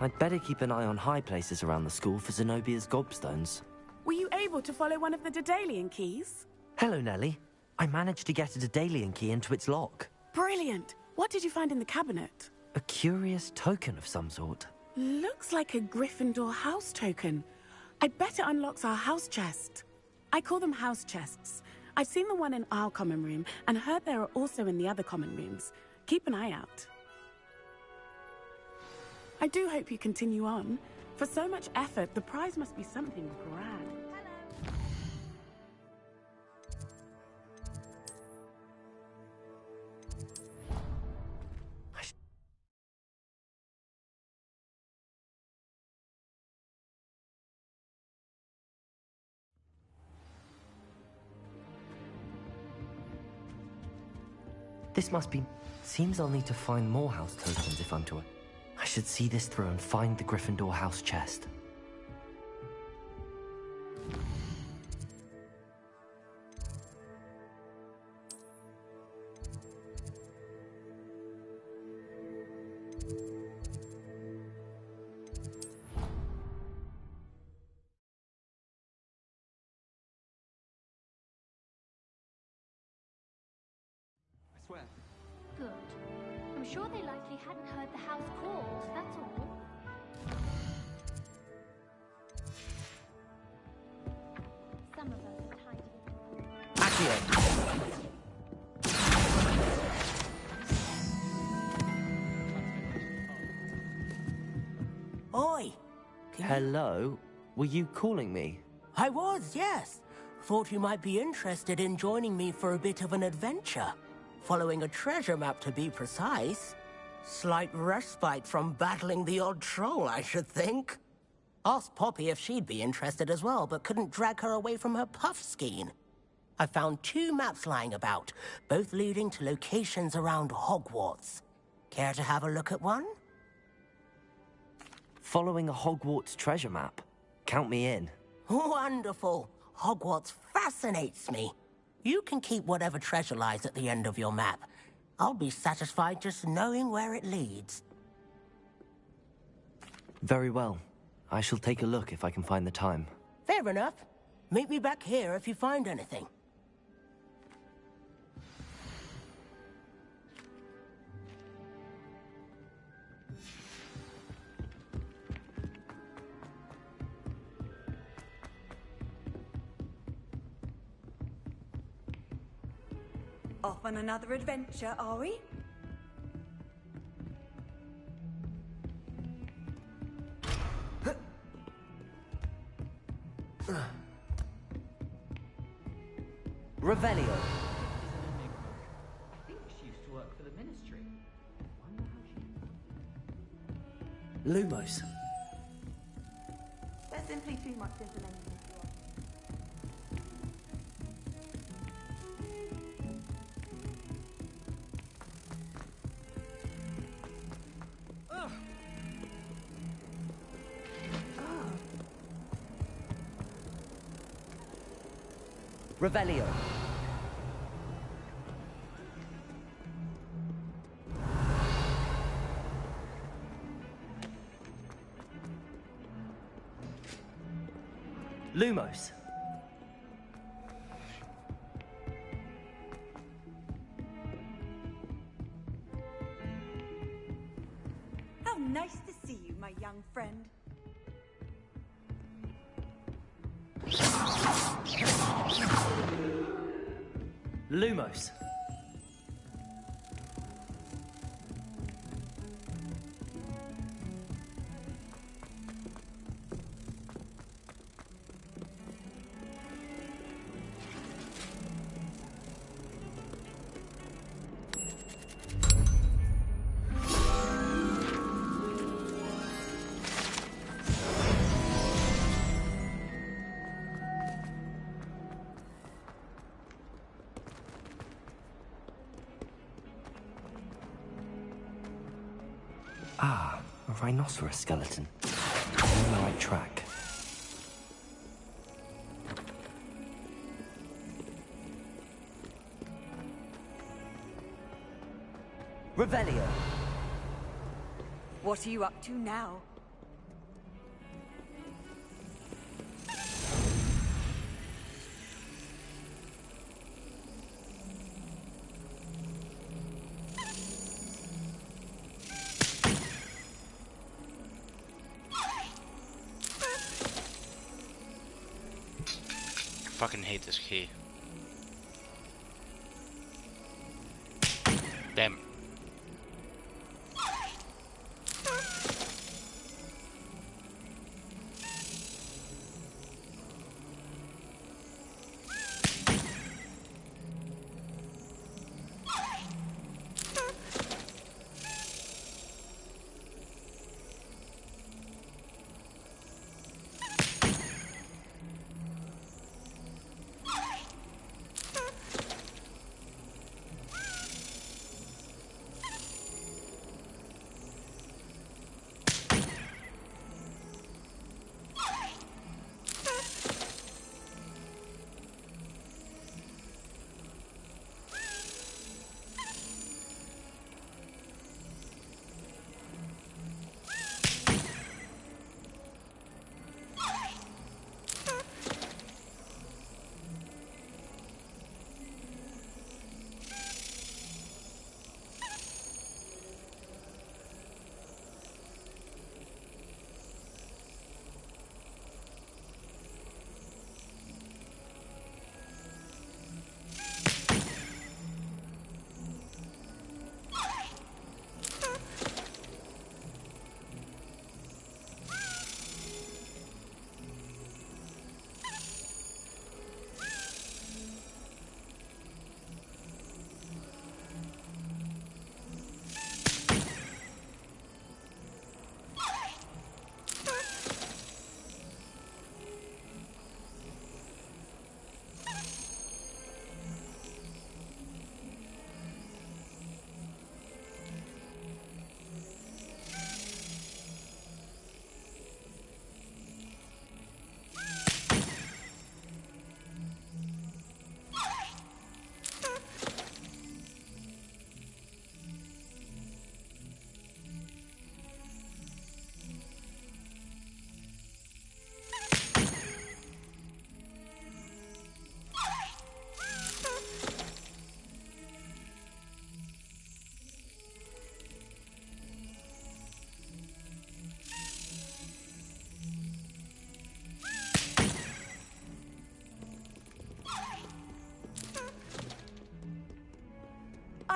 I'd better keep an eye on high places around the school for Zenobia's gobstones. Were you able to follow one of the Daedalian keys? Hello, Nellie. I managed to get a Daedalian key into its lock. Brilliant! What did you find in the cabinet? A curious token of some sort. Looks like a Gryffindor house token. I bet it unlocks our house chest. I call them house chests. I've seen the one in our common room and heard there are also in the other common rooms. Keep an eye out. I do hope you continue on. For so much effort, the prize must be something grand. This must be... Seems I'll need to find more house tokens if I'm to... I should see this through and find the Gryffindor house chest. I swear. Good. I'm sure they likely hadn't heard the house called, that's all. Some of us are tidy. Oi! Hello? Were you calling me? I was, yes. Thought you might be interested in joining me for a bit of an adventure. Following a treasure map, to be precise. Slight respite from battling the odd troll, I should think. Asked Poppy if she'd be interested as well, but couldn't drag her away from her puff skein. I found 2 maps lying about, both leading to locations around Hogwarts. Care to have a look at one? Following a Hogwarts treasure map. Count me in. Wonderful. Hogwarts fascinates me. You can keep whatever treasure lies at the end of your map. I'll be satisfied just knowing where it leads. Very well. I shall take a look if I can find the time. Fair enough. Meet me back here if you find anything. Off on another adventure, are we? Revelio. I think she used to work for the Ministry. Wonder how she... Lumos. There's simply too much information. Revelio. Lumos. How nice to see you, my young friend. Lumos. Ah, a rhinoceros skeleton. I'm on the right track. Revelio. What are you up to now? I fucking hate this key. Damn.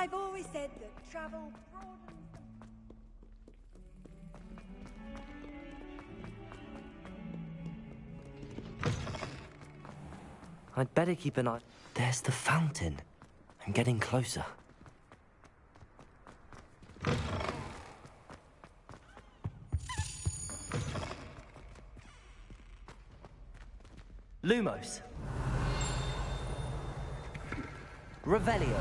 I've always said that travel broadens I'd better keep an eye. There's the fountain. I'm getting closer. Lumos. Revelio.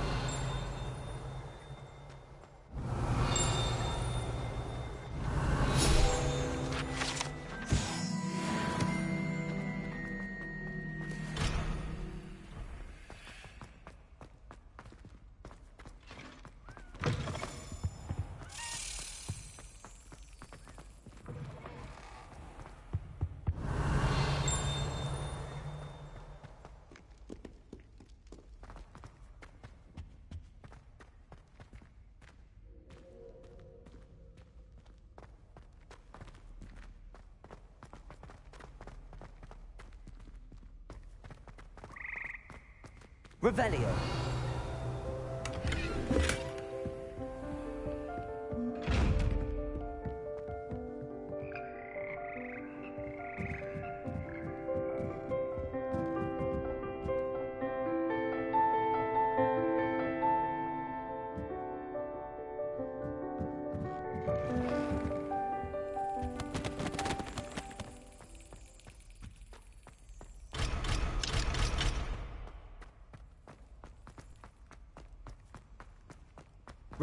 Revelio.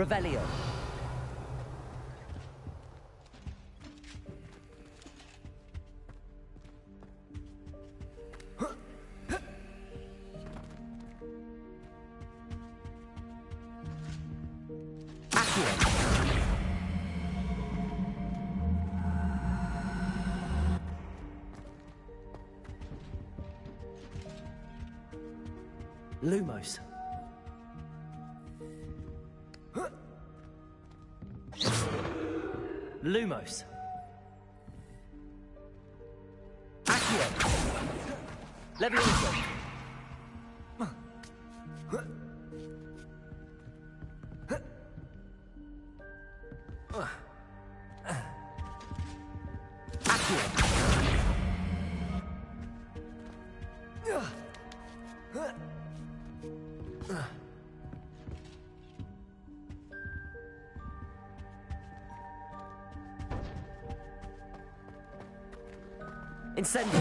Revelio. Accio. Lumos. Lumos. Accio. Levioso. Incendio.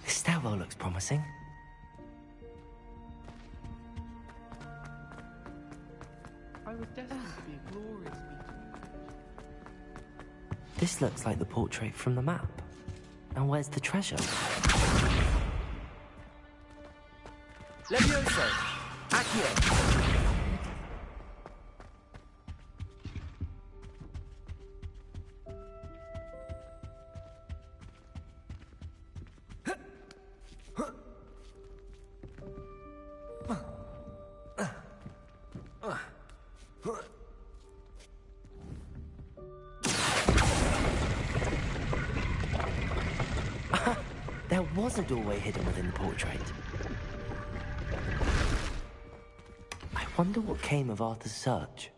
This stairwell looks promising. I was destined to be a glorious beacon. This looks like the portrait from the map. And where's the treasure? Levioso. Accio. There was a doorway hidden within the portrait. I wonder what came of Arthur's search.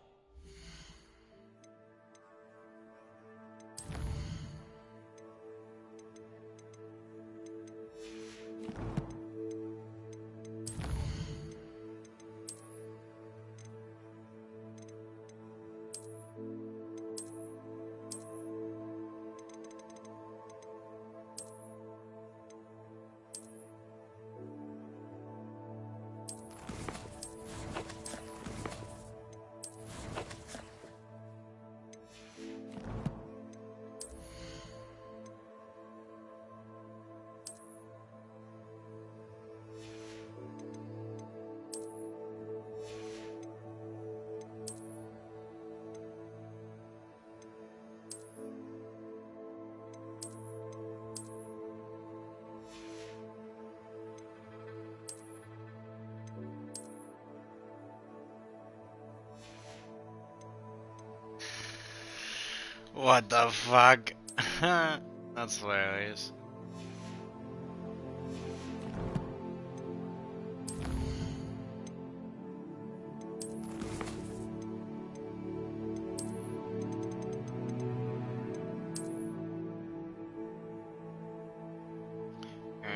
What the fuck? That's hilarious.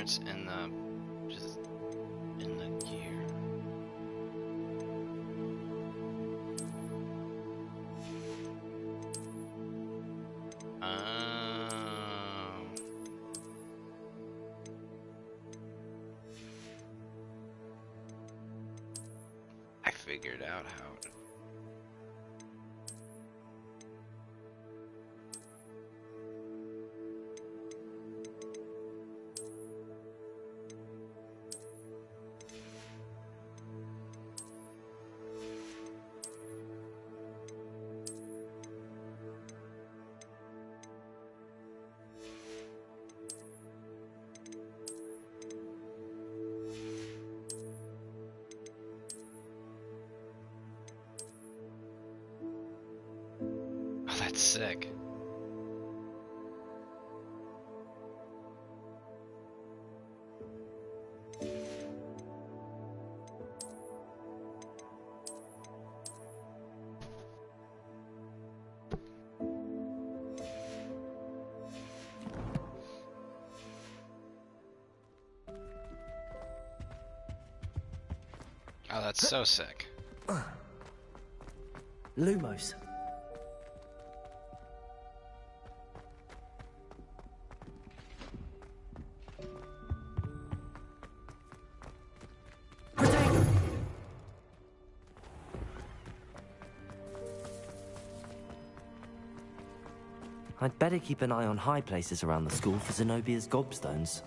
It's in the just in the gear. I figured out how to. Oh, that's sick. Oh, that's so sick. Lumos. I'd better keep an eye on high places around the school for Zenobia's gobstones.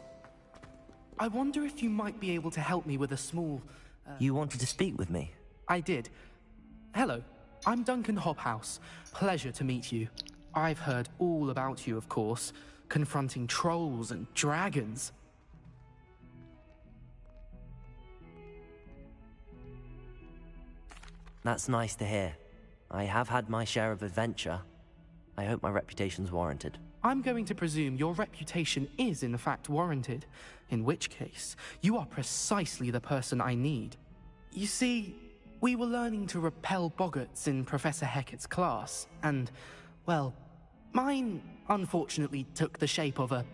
I wonder if you might be able to help me with a small... You wanted to speak with me? I did. Hello, I'm Duncan Hobhouse. Pleasure to meet you. I've heard all about you, of course, confronting trolls and dragons. That's nice to hear. I have had my share of adventure. I hope my reputation's warranted. I'm going to presume your reputation is in fact warranted, in which case, you are precisely the person I need. You see, we were learning to repel boggarts in Professor Hecat's class, and, well, mine unfortunately took the shape of a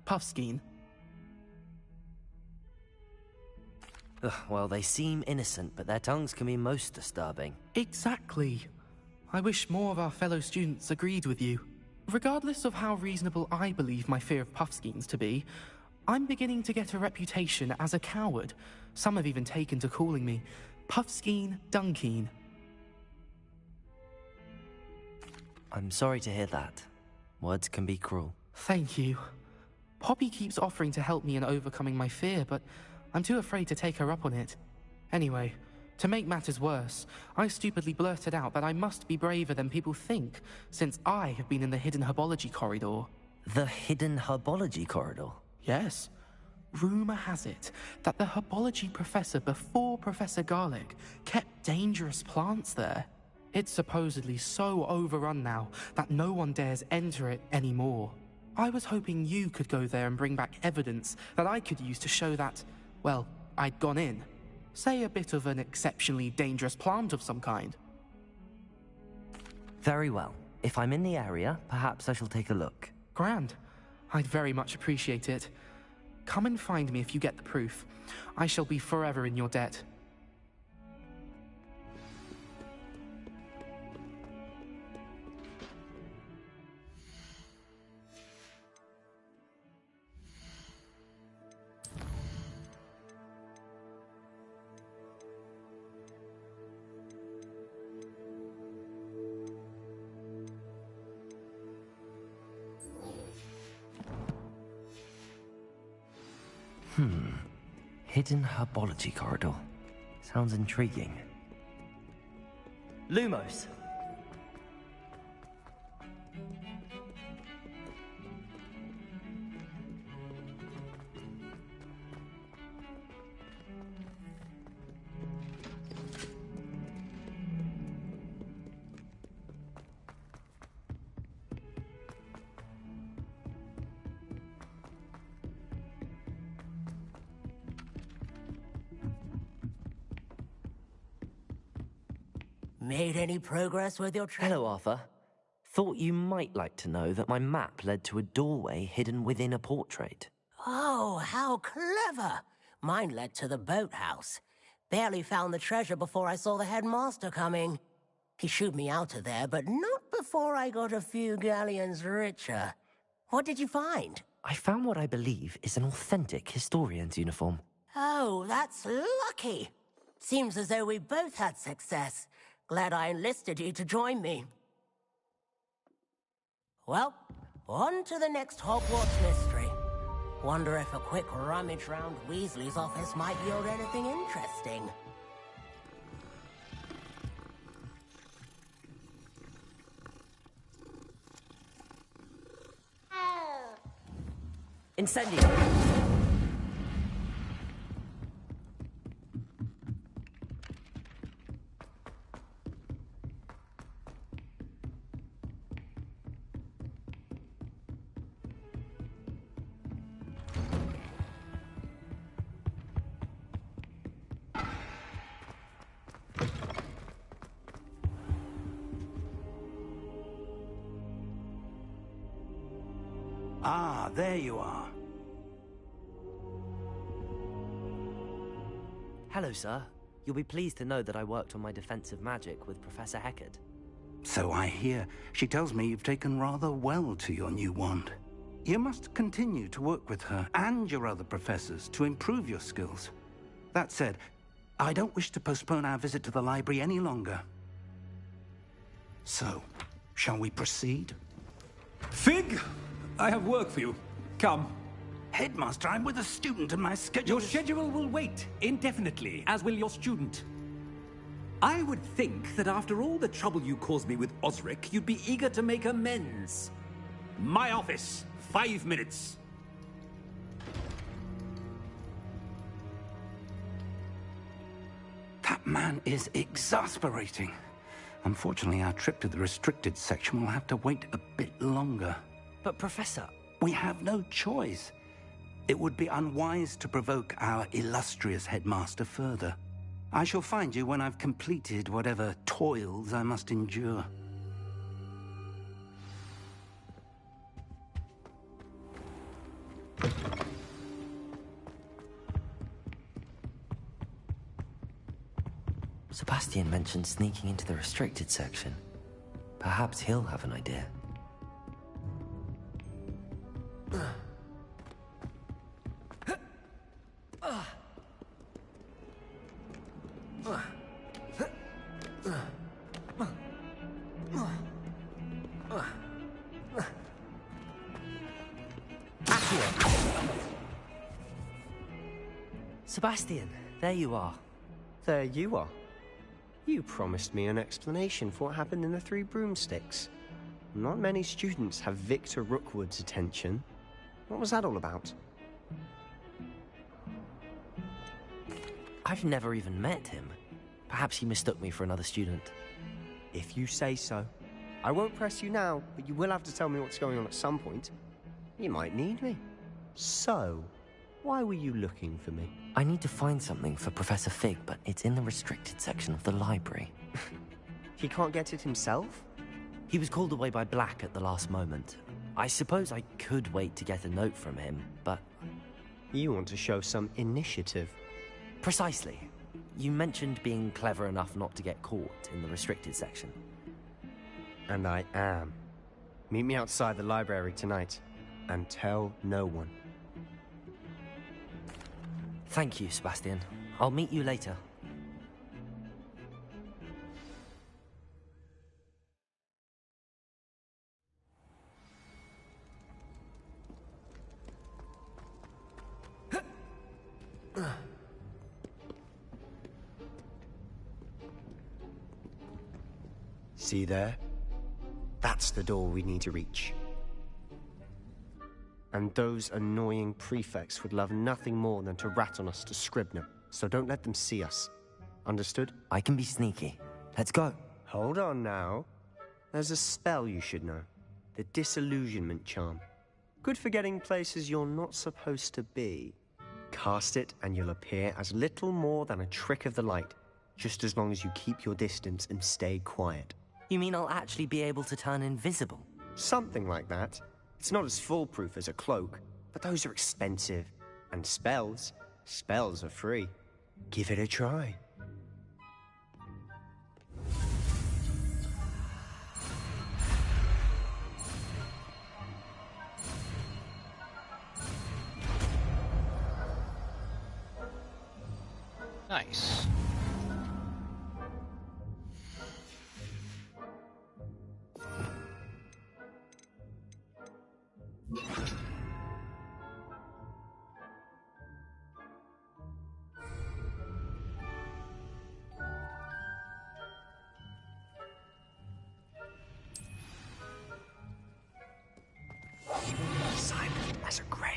puffskein. Well, they seem innocent, but their tongues can be most disturbing. Exactly. I wish more of our fellow students agreed with you. Regardless of how reasonable I believe my fear of puffskeins to be, I'm beginning to get a reputation as a coward. Some have even taken to calling me Puffskein Dunkeen. I'm sorry to hear that. Words can be cruel. Thank you. Poppy keeps offering to help me in overcoming my fear, but I'm too afraid to take her up on it. Anyway, to make matters worse, I stupidly blurted out that I must be braver than people think, since I have been in the hidden herbology corridor. The hidden herbology corridor? Yes. Rumor has it that the herbology professor before Professor Garlic kept dangerous plants there. It's supposedly so overrun now that no one dares enter it anymore. I was hoping you could go there and bring back evidence that I could use to show that, well, I'd gone in. Say a bit of an exceptionally dangerous plant of some kind. Very well. If I'm in the area, perhaps I shall take a look. Grand. I'd very much appreciate it. Come and find me if you get the proof. I shall be forever in your debt. Hidden herbology corridor. Sounds intriguing. Lumos. Made any progress with your Hello, Arthur. Thought you might like to know that my map led to a doorway hidden within a portrait. Oh, how clever! Mine led to the boathouse. Barely found the treasure before I saw the headmaster coming. He shooed me out of there, but not before I got a few galleons richer. What did you find? I found what I believe is an authentic historian's uniform. Oh, that's lucky. Seems as though we both had success. Glad I enlisted you to join me. Well, on to the next Hogwarts mystery. Wonder if a quick rummage round Weasley's office might yield anything interesting. Incendio. Ah, there you are. Hello, sir. You'll be pleased to know that I worked on my defensive magic with Professor Hecat. So I hear. She tells me you've taken rather well to your new wand. You must continue to work with her and your other professors to improve your skills. That said, I don't wish to postpone our visit to the library any longer. So, shall we proceed? Fig! I have work for you. Come. Headmaster, I'm with a student and my schedule... Your schedule will wait indefinitely, as will your student. I would think that after all the trouble you caused me with Osric, you'd be eager to make amends. My office. 5 minutes. That man is exasperating. Unfortunately, our trip to the restricted section will have to wait a bit longer. But, Professor... We have no choice. It would be unwise to provoke our illustrious headmaster further. I shall find you when I've completed whatever toils I must endure. Sebastian mentioned sneaking into the restricted section. Perhaps he'll have an idea. Sebastian, there you are. There you are. You promised me an explanation for what happened in the Three Broomsticks. Not many students have Victor Rookwood's attention. What was that all about? I've never even met him. Perhaps he mistook me for another student. If you say so. I won't press you now, but you will have to tell me what's going on at some point. You might need me. So, why were you looking for me? I need to find something for Professor Fig, but it's in the restricted section of the library. He can't get it himself? He was called away by Black at the last moment. I suppose I could wait to get a note from him, but... You want to show some initiative. Precisely. You mentioned being clever enough not to get caught in the restricted section. And I am. Meet me outside the library tonight, and tell no one. Thank you, Sebastian. I'll meet you later. See there? That's the door we need to reach. And those annoying prefects would love nothing more than to rat on us to Scribner, so don't let them see us. Understood? I can be sneaky. Let's go. Hold on now. There's a spell you should know. The Disillusionment Charm. Good for getting places you're not supposed to be. Cast it and you'll appear as little more than a trick of the light, just as long as you keep your distance and stay quiet. You mean I'll actually be able to turn invisible? Something like that. It's not as foolproof as a cloak, but those are expensive. And spells are free. Give it a try. Nice. Silent as a grave.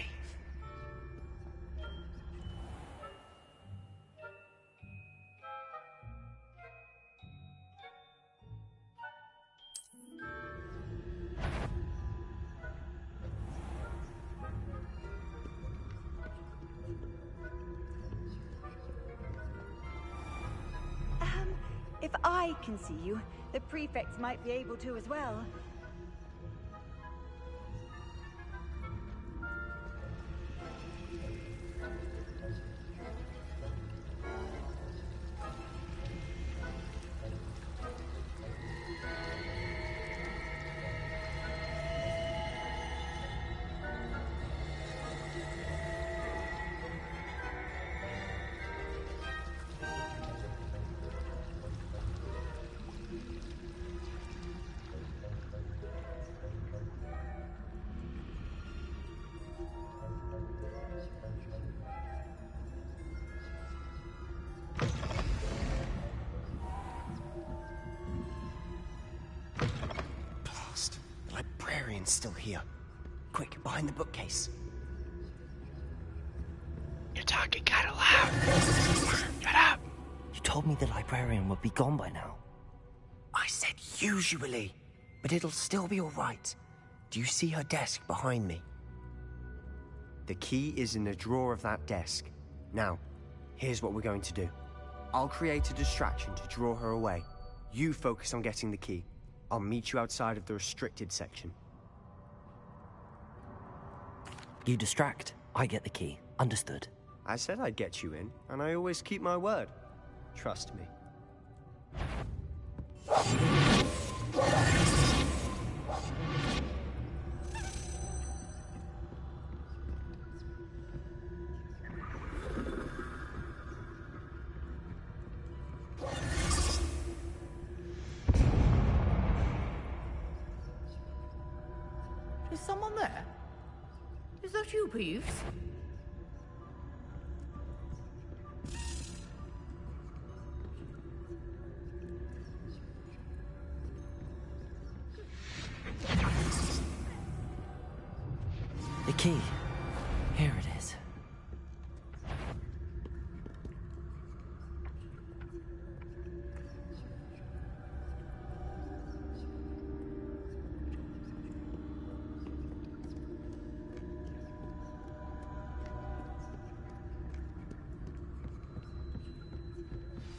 If I can see you, the prefects might be able to as well. one's still here. Quick, behind the bookcase. You're talking kind of loud. Shut up. You told me the librarian would be gone by now. I said usually, but it'll still be all right. Do you see her desk behind me? The key is in the drawer of that desk. Now, here's what we're going to do. I'll create a distraction to draw her away. You focus on getting the key. I'll meet you outside of the restricted section. You distract, I get the key. Understood. I said I'd get you in, and I always keep my word. Trust me. Is someone there? Is that you, Peeves? The key. Here it is.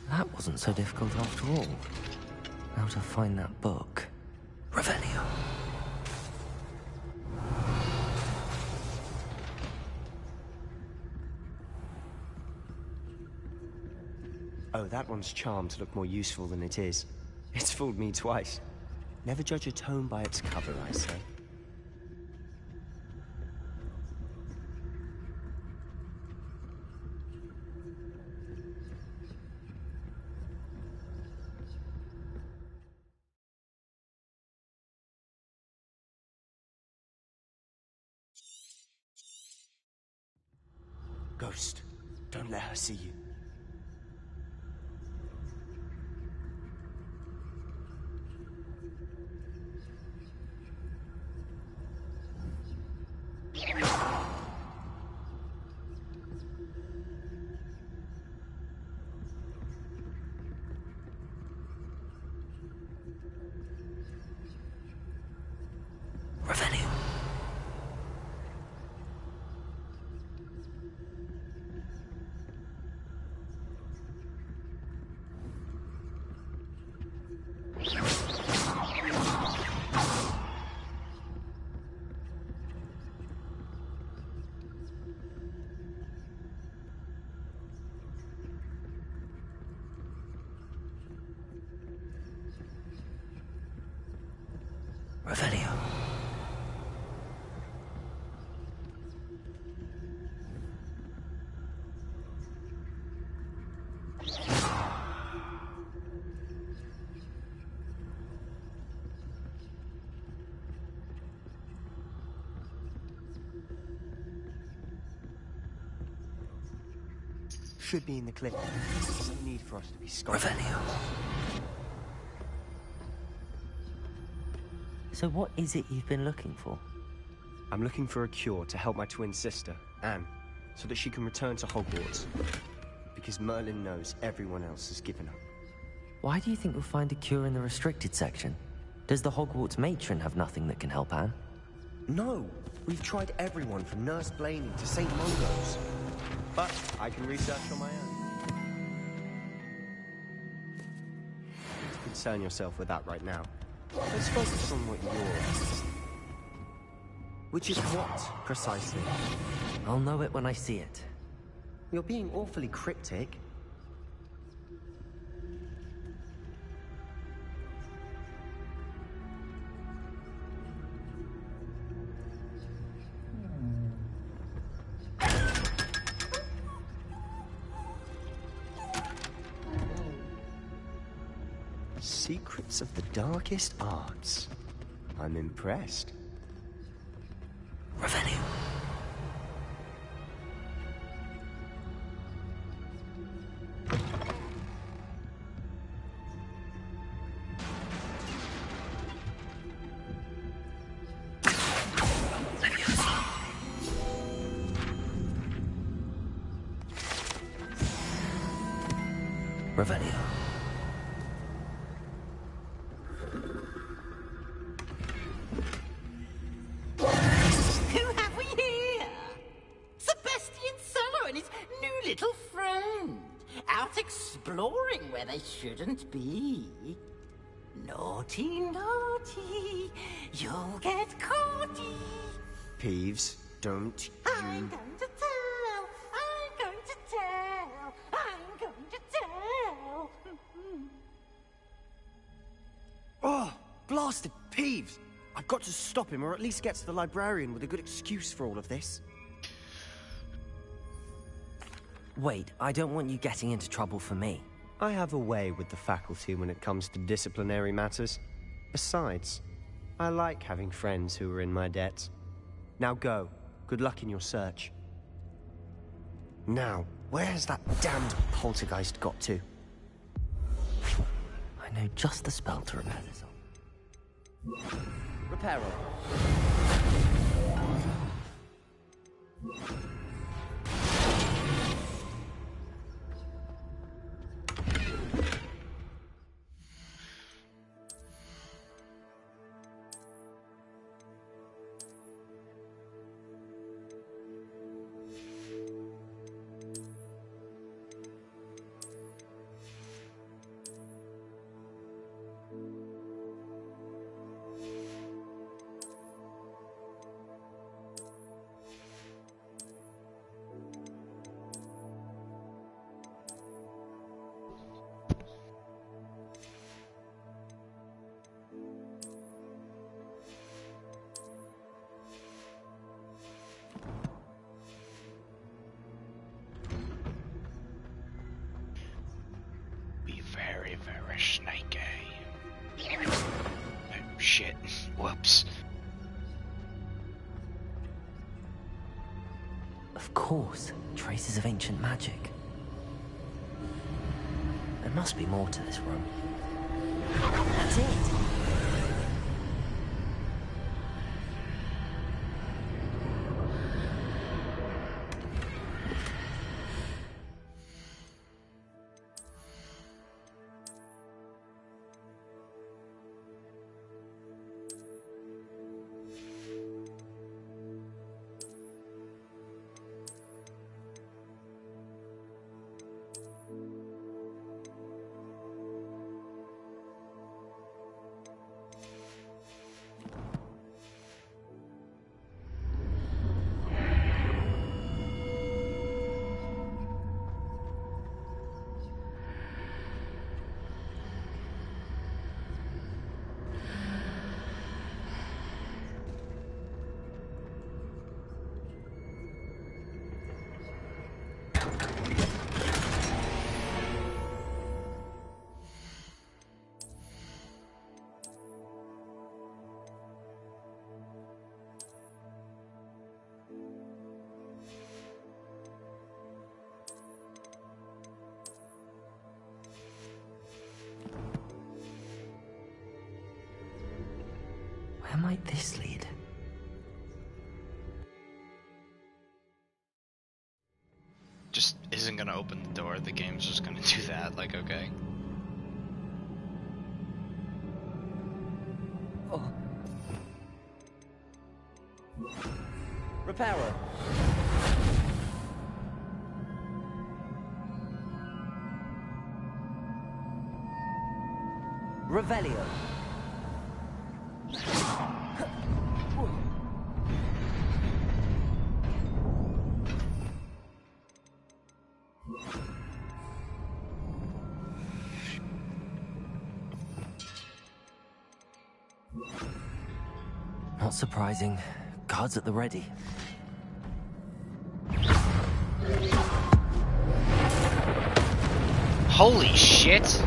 That wasn't so difficult after all. How to find that book. Revelio. Oh, that one's charmed to look more useful than it is. It's fooled me twice. Never judge a tome by its cover, I say. Ghost, don't let her see you. Revelio. Revelio. Should be in the clip. There's no need for us to be scolded. Revelio. So what is it you've been looking for? I'm looking for a cure to help my twin sister, Anne, so that she can return to Hogwarts. Because Merlin knows everyone else has given up. Why do you think you'll find a cure in the restricted section? Does the Hogwarts matron have nothing that can help Anne? No! We've tried everyone from Nurse Blaney to St. Mungo's. But I can research on my own. Don't concern yourself with that right now. Let's focus on what you're after. Which is what, precisely? I'll know it when I see it. You're being awfully cryptic. Secrets of the darkest arts. I'm impressed. Revelio. Revelio. Who have we here? Sebastian Cello and his new little friend. Out exploring where they shouldn't be. Naughty, naughty. You'll get caughty. Peeves, don't I'm you... going to tell. I'm going to tell. I'm going to tell. Oh, blasted Peeves! I've got to stop him, or at least get to the librarian with a good excuse for all of this. Wait, I don't want you getting into trouble for me. I have a way with the faculty when it comes to disciplinary matters. Besides, I like having friends who are in my debt. Now go. Good luck in your search. Now, where has that damned poltergeist got to? I know just the spell to repair this on. Reparo. Be very, very snaky. Oh, shit. Whoops. Of course, traces of ancient magic. There must be more to this room. That's it! Where might this lead? Just isn't gonna open the door, the game's just gonna do that, like, okay. Oh. Reparo. Revelio. Not surprising. Guards at the ready. Holy shit!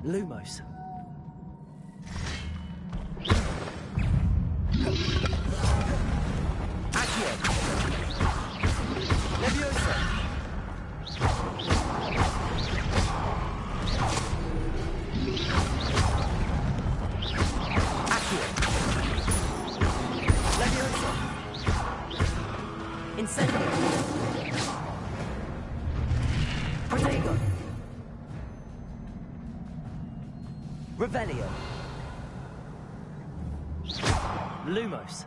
Lumos. Accio. Leviosa. Accio. Leviosa. Incendio. Protego. Revelio. Lumos.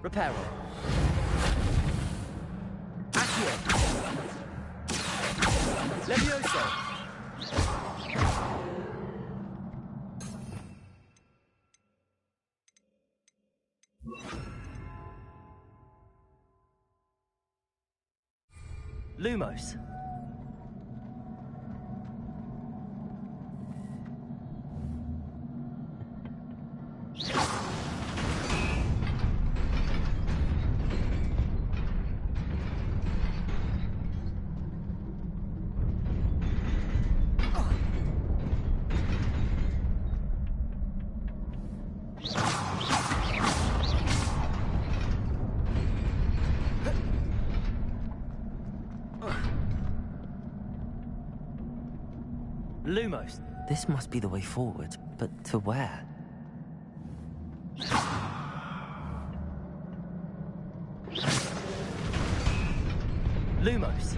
Reparo. Accio. Levioso. Lumos. Lumos. This must be the way forward, but to where? Lumos.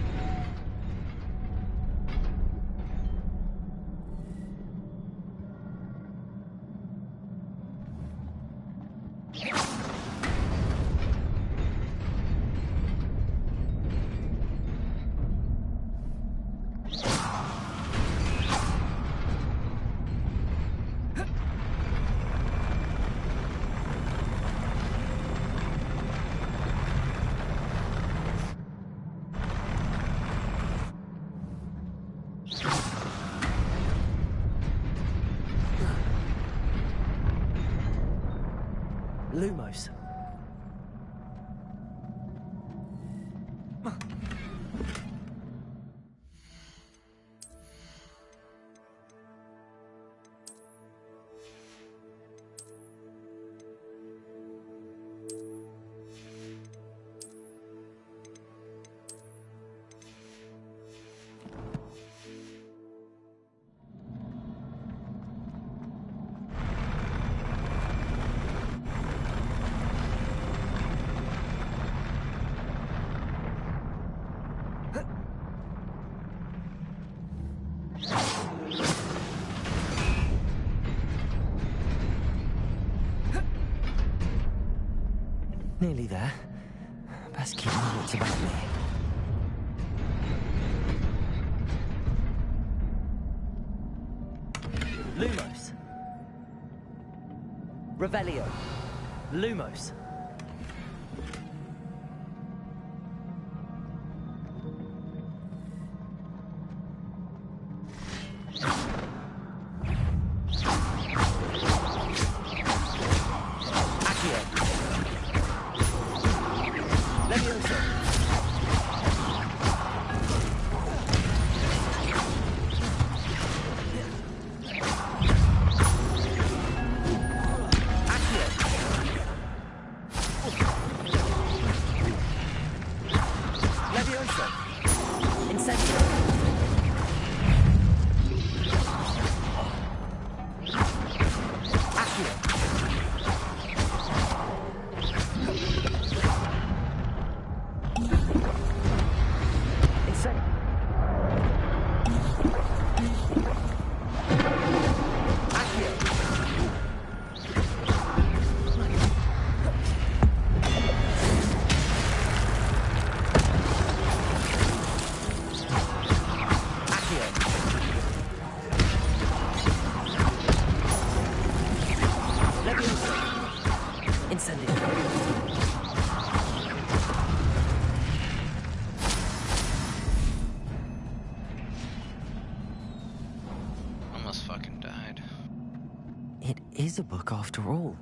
Lumos. Nearly there. Best keep my wits about me. Lumos. Revelio. Lumos. Almost fucking died. It is a book after all.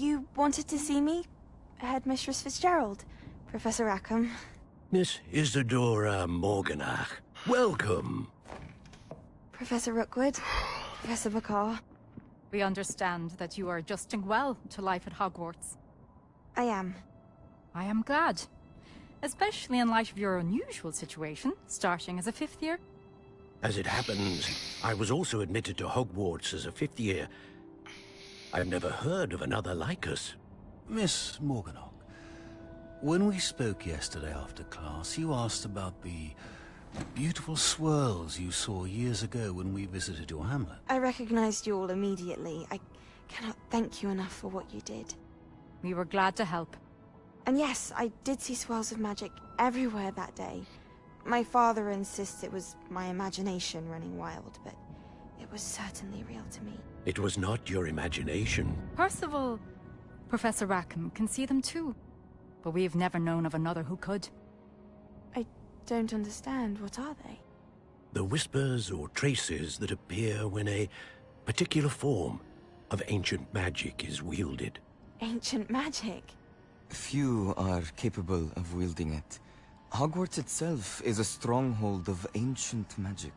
You wanted to see me? Headmistress Fitzgerald, Professor Rackham. Miss Isadora Morganach, welcome. Professor Rookwood, Professor McCaw. We understand that you are adjusting well to life at Hogwarts. I am. I am glad. Especially in light of your unusual situation, starting as a 5th year. As it happens, I was also admitted to Hogwarts as a 5th year. I've never heard of another like us. Miss Morganach, when we spoke yesterday after class, you asked about the beautiful swirls you saw years ago when we visited your hamlet. I recognized you all immediately. I cannot thank you enough for what you did. We were glad to help. And yes, I did see swirls of magic everywhere that day. My father insists it was my imagination running wild, but it was certainly real to me. It was not your imagination. Percival, Professor Rackham can see them too. But we've never known of another who could. I don't understand. What are they? The whispers or traces that appear when a particular form of ancient magic is wielded. Ancient magic? Few are capable of wielding it. Hogwarts itself is a stronghold of ancient magic.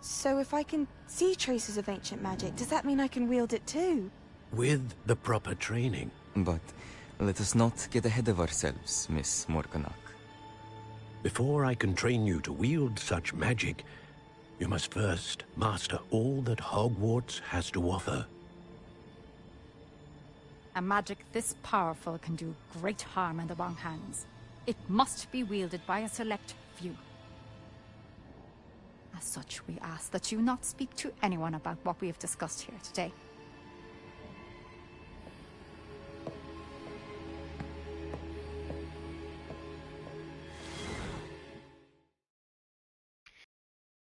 So if I can see traces of ancient magic, does that mean I can wield it too? With the proper training. But let us not get ahead of ourselves, Miss Morganach. Before I can train you to wield such magic, you must first master all that Hogwarts has to offer. A magic this powerful can do great harm in the wrong hands. It must be wielded by a select few. As such, we ask that you not speak to anyone about what we have discussed here today.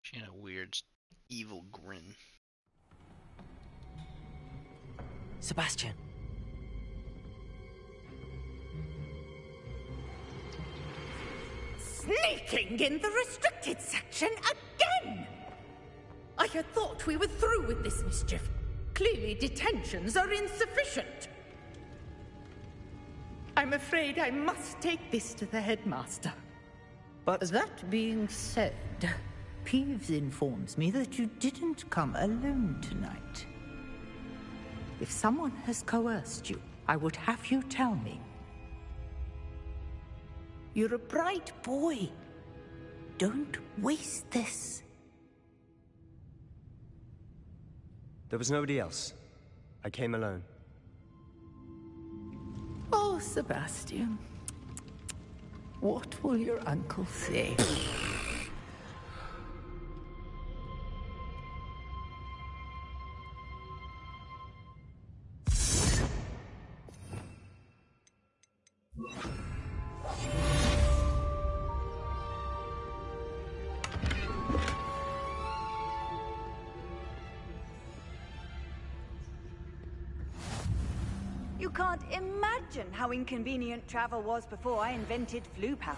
She had a weird, evil grin. Sebastian. Sneaking in the restricted section again! I had thought we were through with this mischief. Clearly detentions are insufficient. I'm afraid I must take this to the headmaster. But that being said, Peeves informs me that you didn't come alone tonight. If someone has coerced you, I would have you tell me. You're a bright boy. Don't waste this. There was nobody else. I came alone. Oh, Sebastian. What will your uncle say? You can't imagine how inconvenient travel was before I invented flu powder.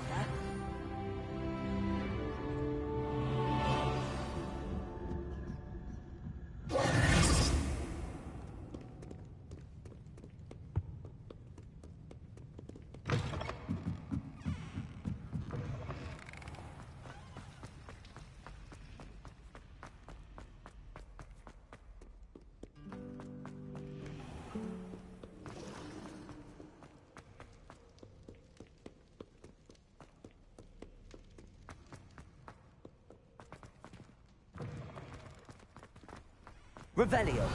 Revelio.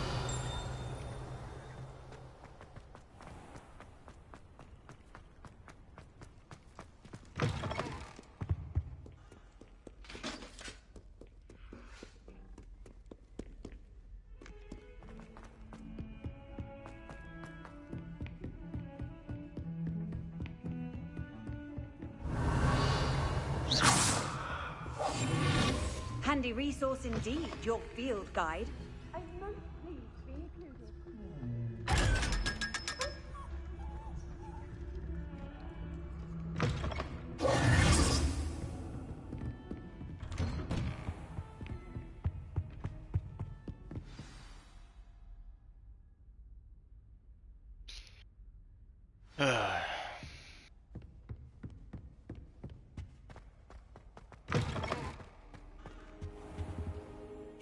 Handy resource indeed, your field guide.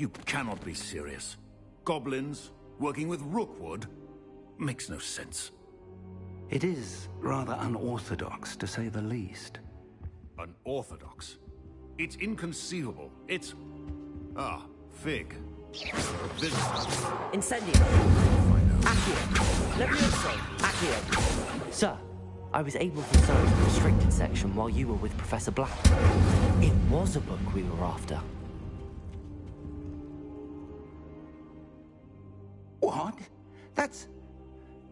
You cannot be serious. Goblins, working with Rookwood? Makes no sense. It is rather unorthodox, to say the least. Unorthodox? It's inconceivable. It's... Ah, Fig. Incendio! Accio! Levioso! Accio! Sir, I was able to search the restricted section while you were with Professor Black. It was a book we were after. What? That's...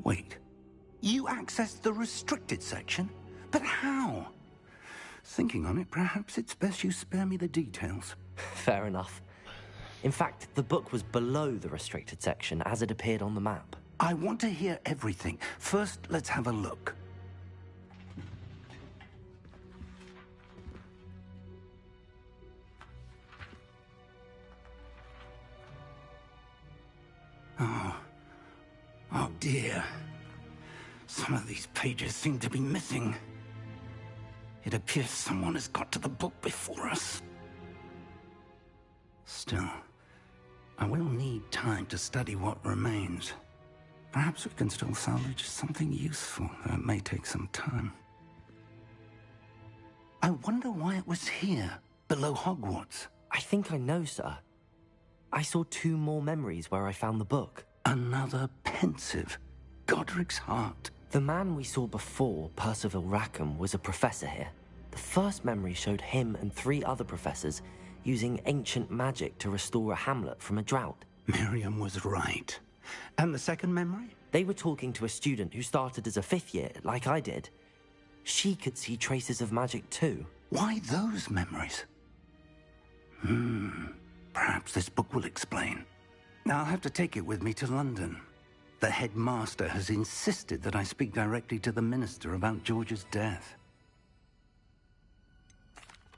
Wait. You accessed the restricted section? But how? Thinking on it, perhaps it's best you spare me the details. Fair enough. In fact, the book was below the restricted section as it appeared on the map. I want to hear everything. First, let's have a look. Oh dear. Some of these pages seem to be missing. It appears someone has got to the book before us. Still, I will need time to study what remains. Perhaps we can still salvage something useful, though it may take some time. I wonder why it was here, below Hogwarts. I think I know, sir. I saw 2 more memories where I found the book. Another pensive. Godric's heart. The man we saw before, Percival Rackham, was a professor here. The first memory showed him and 3 other professors using ancient magic to restore a hamlet from a drought. Miriam was right. And the second memory? They were talking to a student who started as a 5th year, like I did. She could see traces of magic too. Why those memories? Perhaps this book will explain. I'll have to take it with me to London. The headmaster has insisted that I speak directly to the minister about George's death.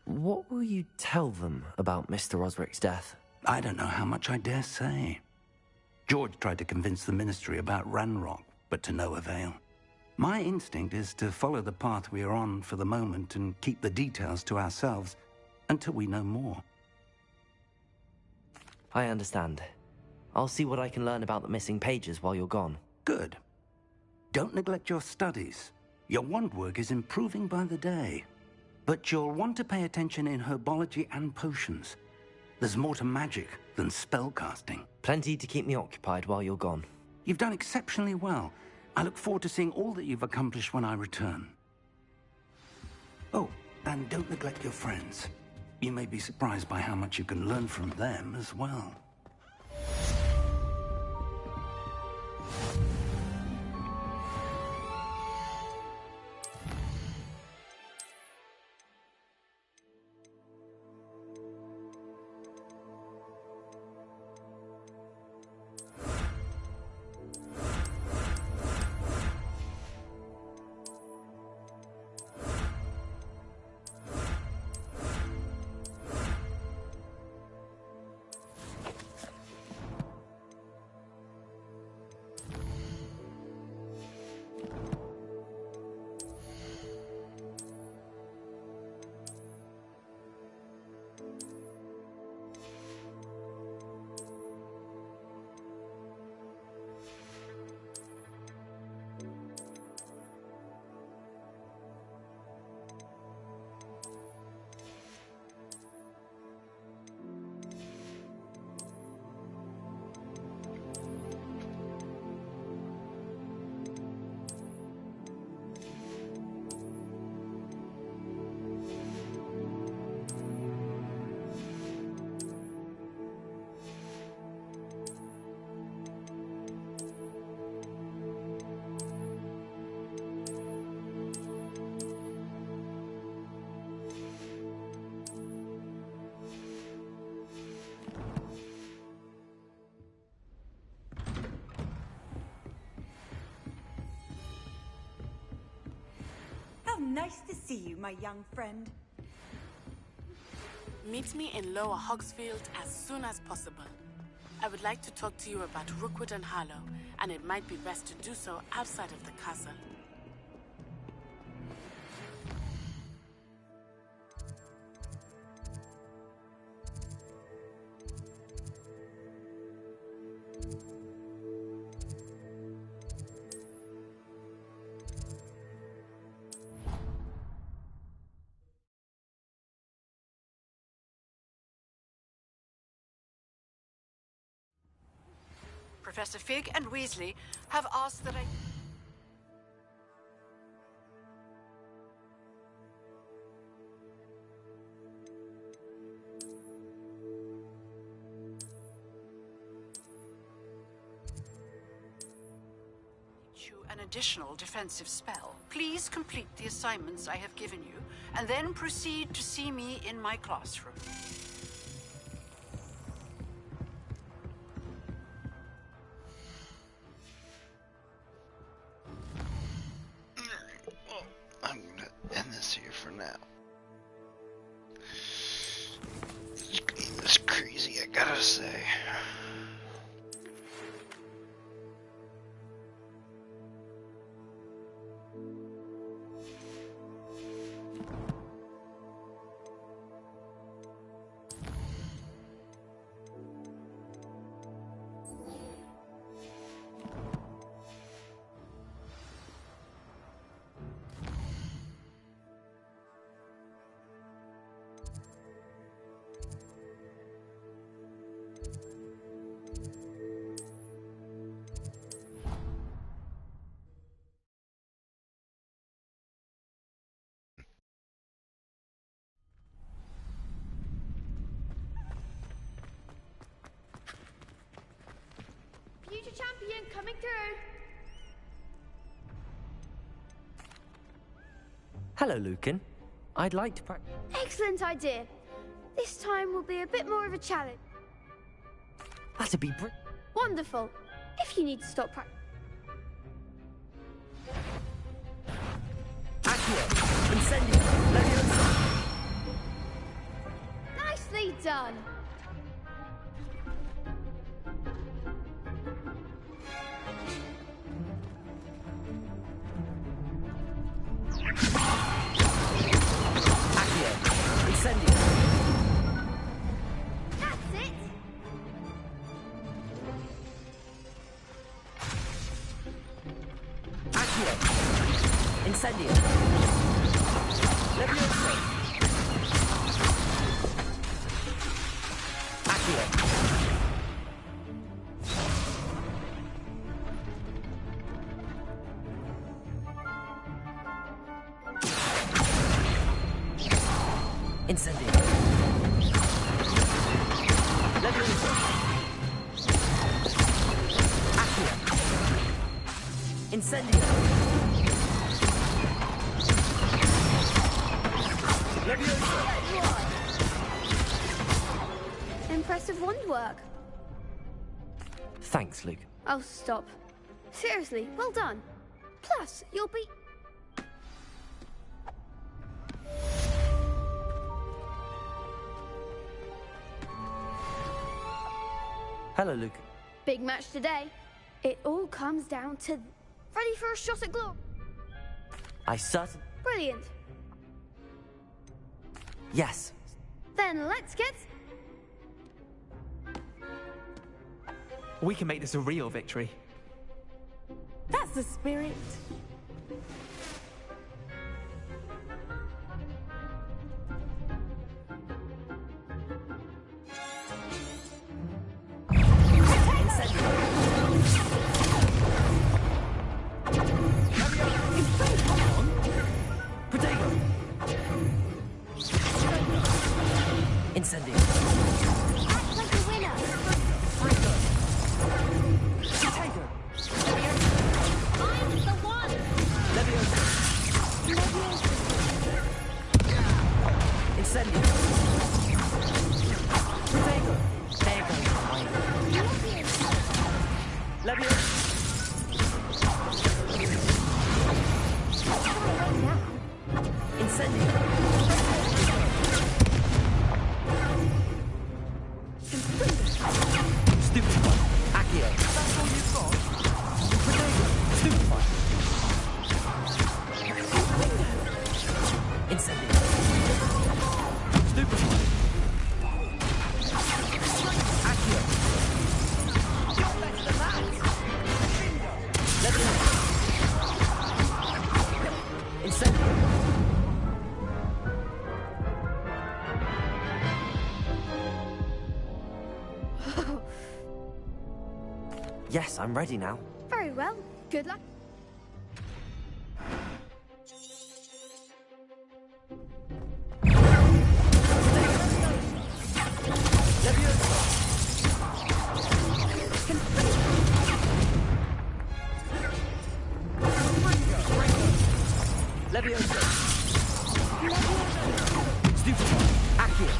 What will you tell them about Mr. Osric's death? I don't know how much I dare say. George tried to convince the ministry about Ranrock, but to no avail. My instinct is to follow the path we are on for the moment and keep the details to ourselves until we know more. I understand. I'll see what I can learn about the missing pages while you're gone. Good. Don't neglect your studies. Your wand work is improving by the day. But you'll want to pay attention in herbology and potions. There's more to magic than spellcasting. Plenty to keep me occupied while you're gone. You've done exceptionally well. I look forward to seeing all that you've accomplished when I return. Oh, and don't neglect your friends. You may be surprised by how much you can learn from them as well. How nice to see you, my young friend. Meet me in Lower Hogsfield as soon as possible. I would like to talk to you about Rookwood and Harlow, and it might be best to do so outside of the castle. Professor Fig and Weasley have asked that I... an additional defensive spell. Please complete the assignments I have given you, and then proceed to see me in my classroom. Well, I'm gonna end this here for now. This game is crazy, I gotta say. Future champion coming through. Hello, Lucan. I'd like to practice. Excellent idea. This time will be a bit more of a challenge. That'd be Wonderful. If you need to stop practice. Accio! Incendio! Leviosa! Nicely done. Accio! Incendio! That's it. Accio! Incendio! Leviosa! Accio! Incendio! Leviosa! Accio! Incendio! Leviosa! Impressive wand work. Thanks, Luke. Oh, stop. Seriously, well done. Plus, you'll be... Hello, Luke. Big match today. It all comes down to... Ready for a shot at glory? I certainly... Brilliant. Yes. Then let's get... We can make this a real victory. That's the spirit. Incendio! Act like a winner. Potato! I'm the one. Leviosa! Incendio! Potato! There goes my... Leviosa! Incendio! Stupefy! Accio! That's all you've got? Potato! Stupefy! Incendio! Stupefy! Accio! You're better than that! I'm ready now. Very well. Good luck. Levioso. Stupefy. Accio.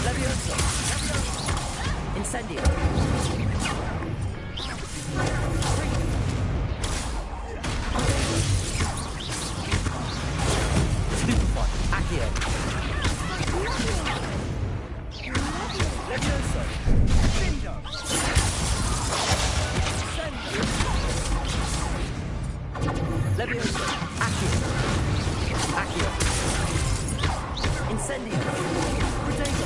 Levioso. Incendio. Stupefy. Accio. Levioso. Cinder. Levioso. Accio. Accio. Incendio. Protego.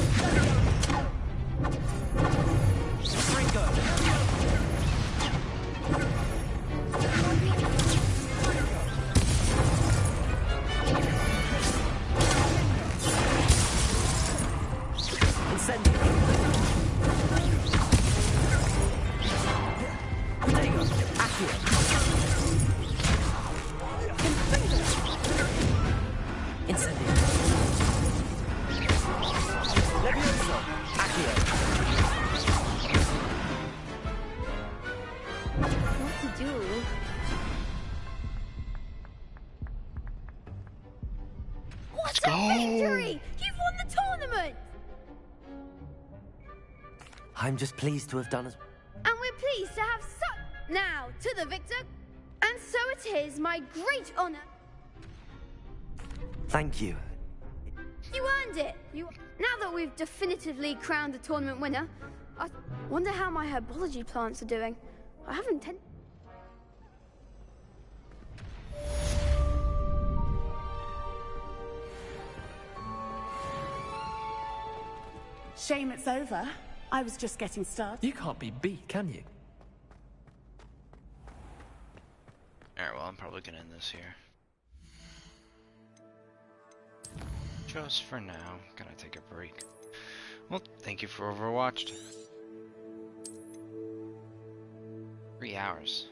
Ringo. Incendio. Protego. Accio. Incendio. Levioso. Accio. What to do? What a victory! You've won the tournament! I'm just pleased to have done as... And we're pleased to have now to the victor. And so it is my great honor. Thank you. You earned it. Now that we've definitively crowned the tournament winner, I wonder how my herbology plants are doing. I haven't Shame it's over. I was just getting started. You can't be beat, can you? Alright, well, I'm probably gonna end this here. Just for now, gonna take a break. Well, thank you for overwatched. 3 hours.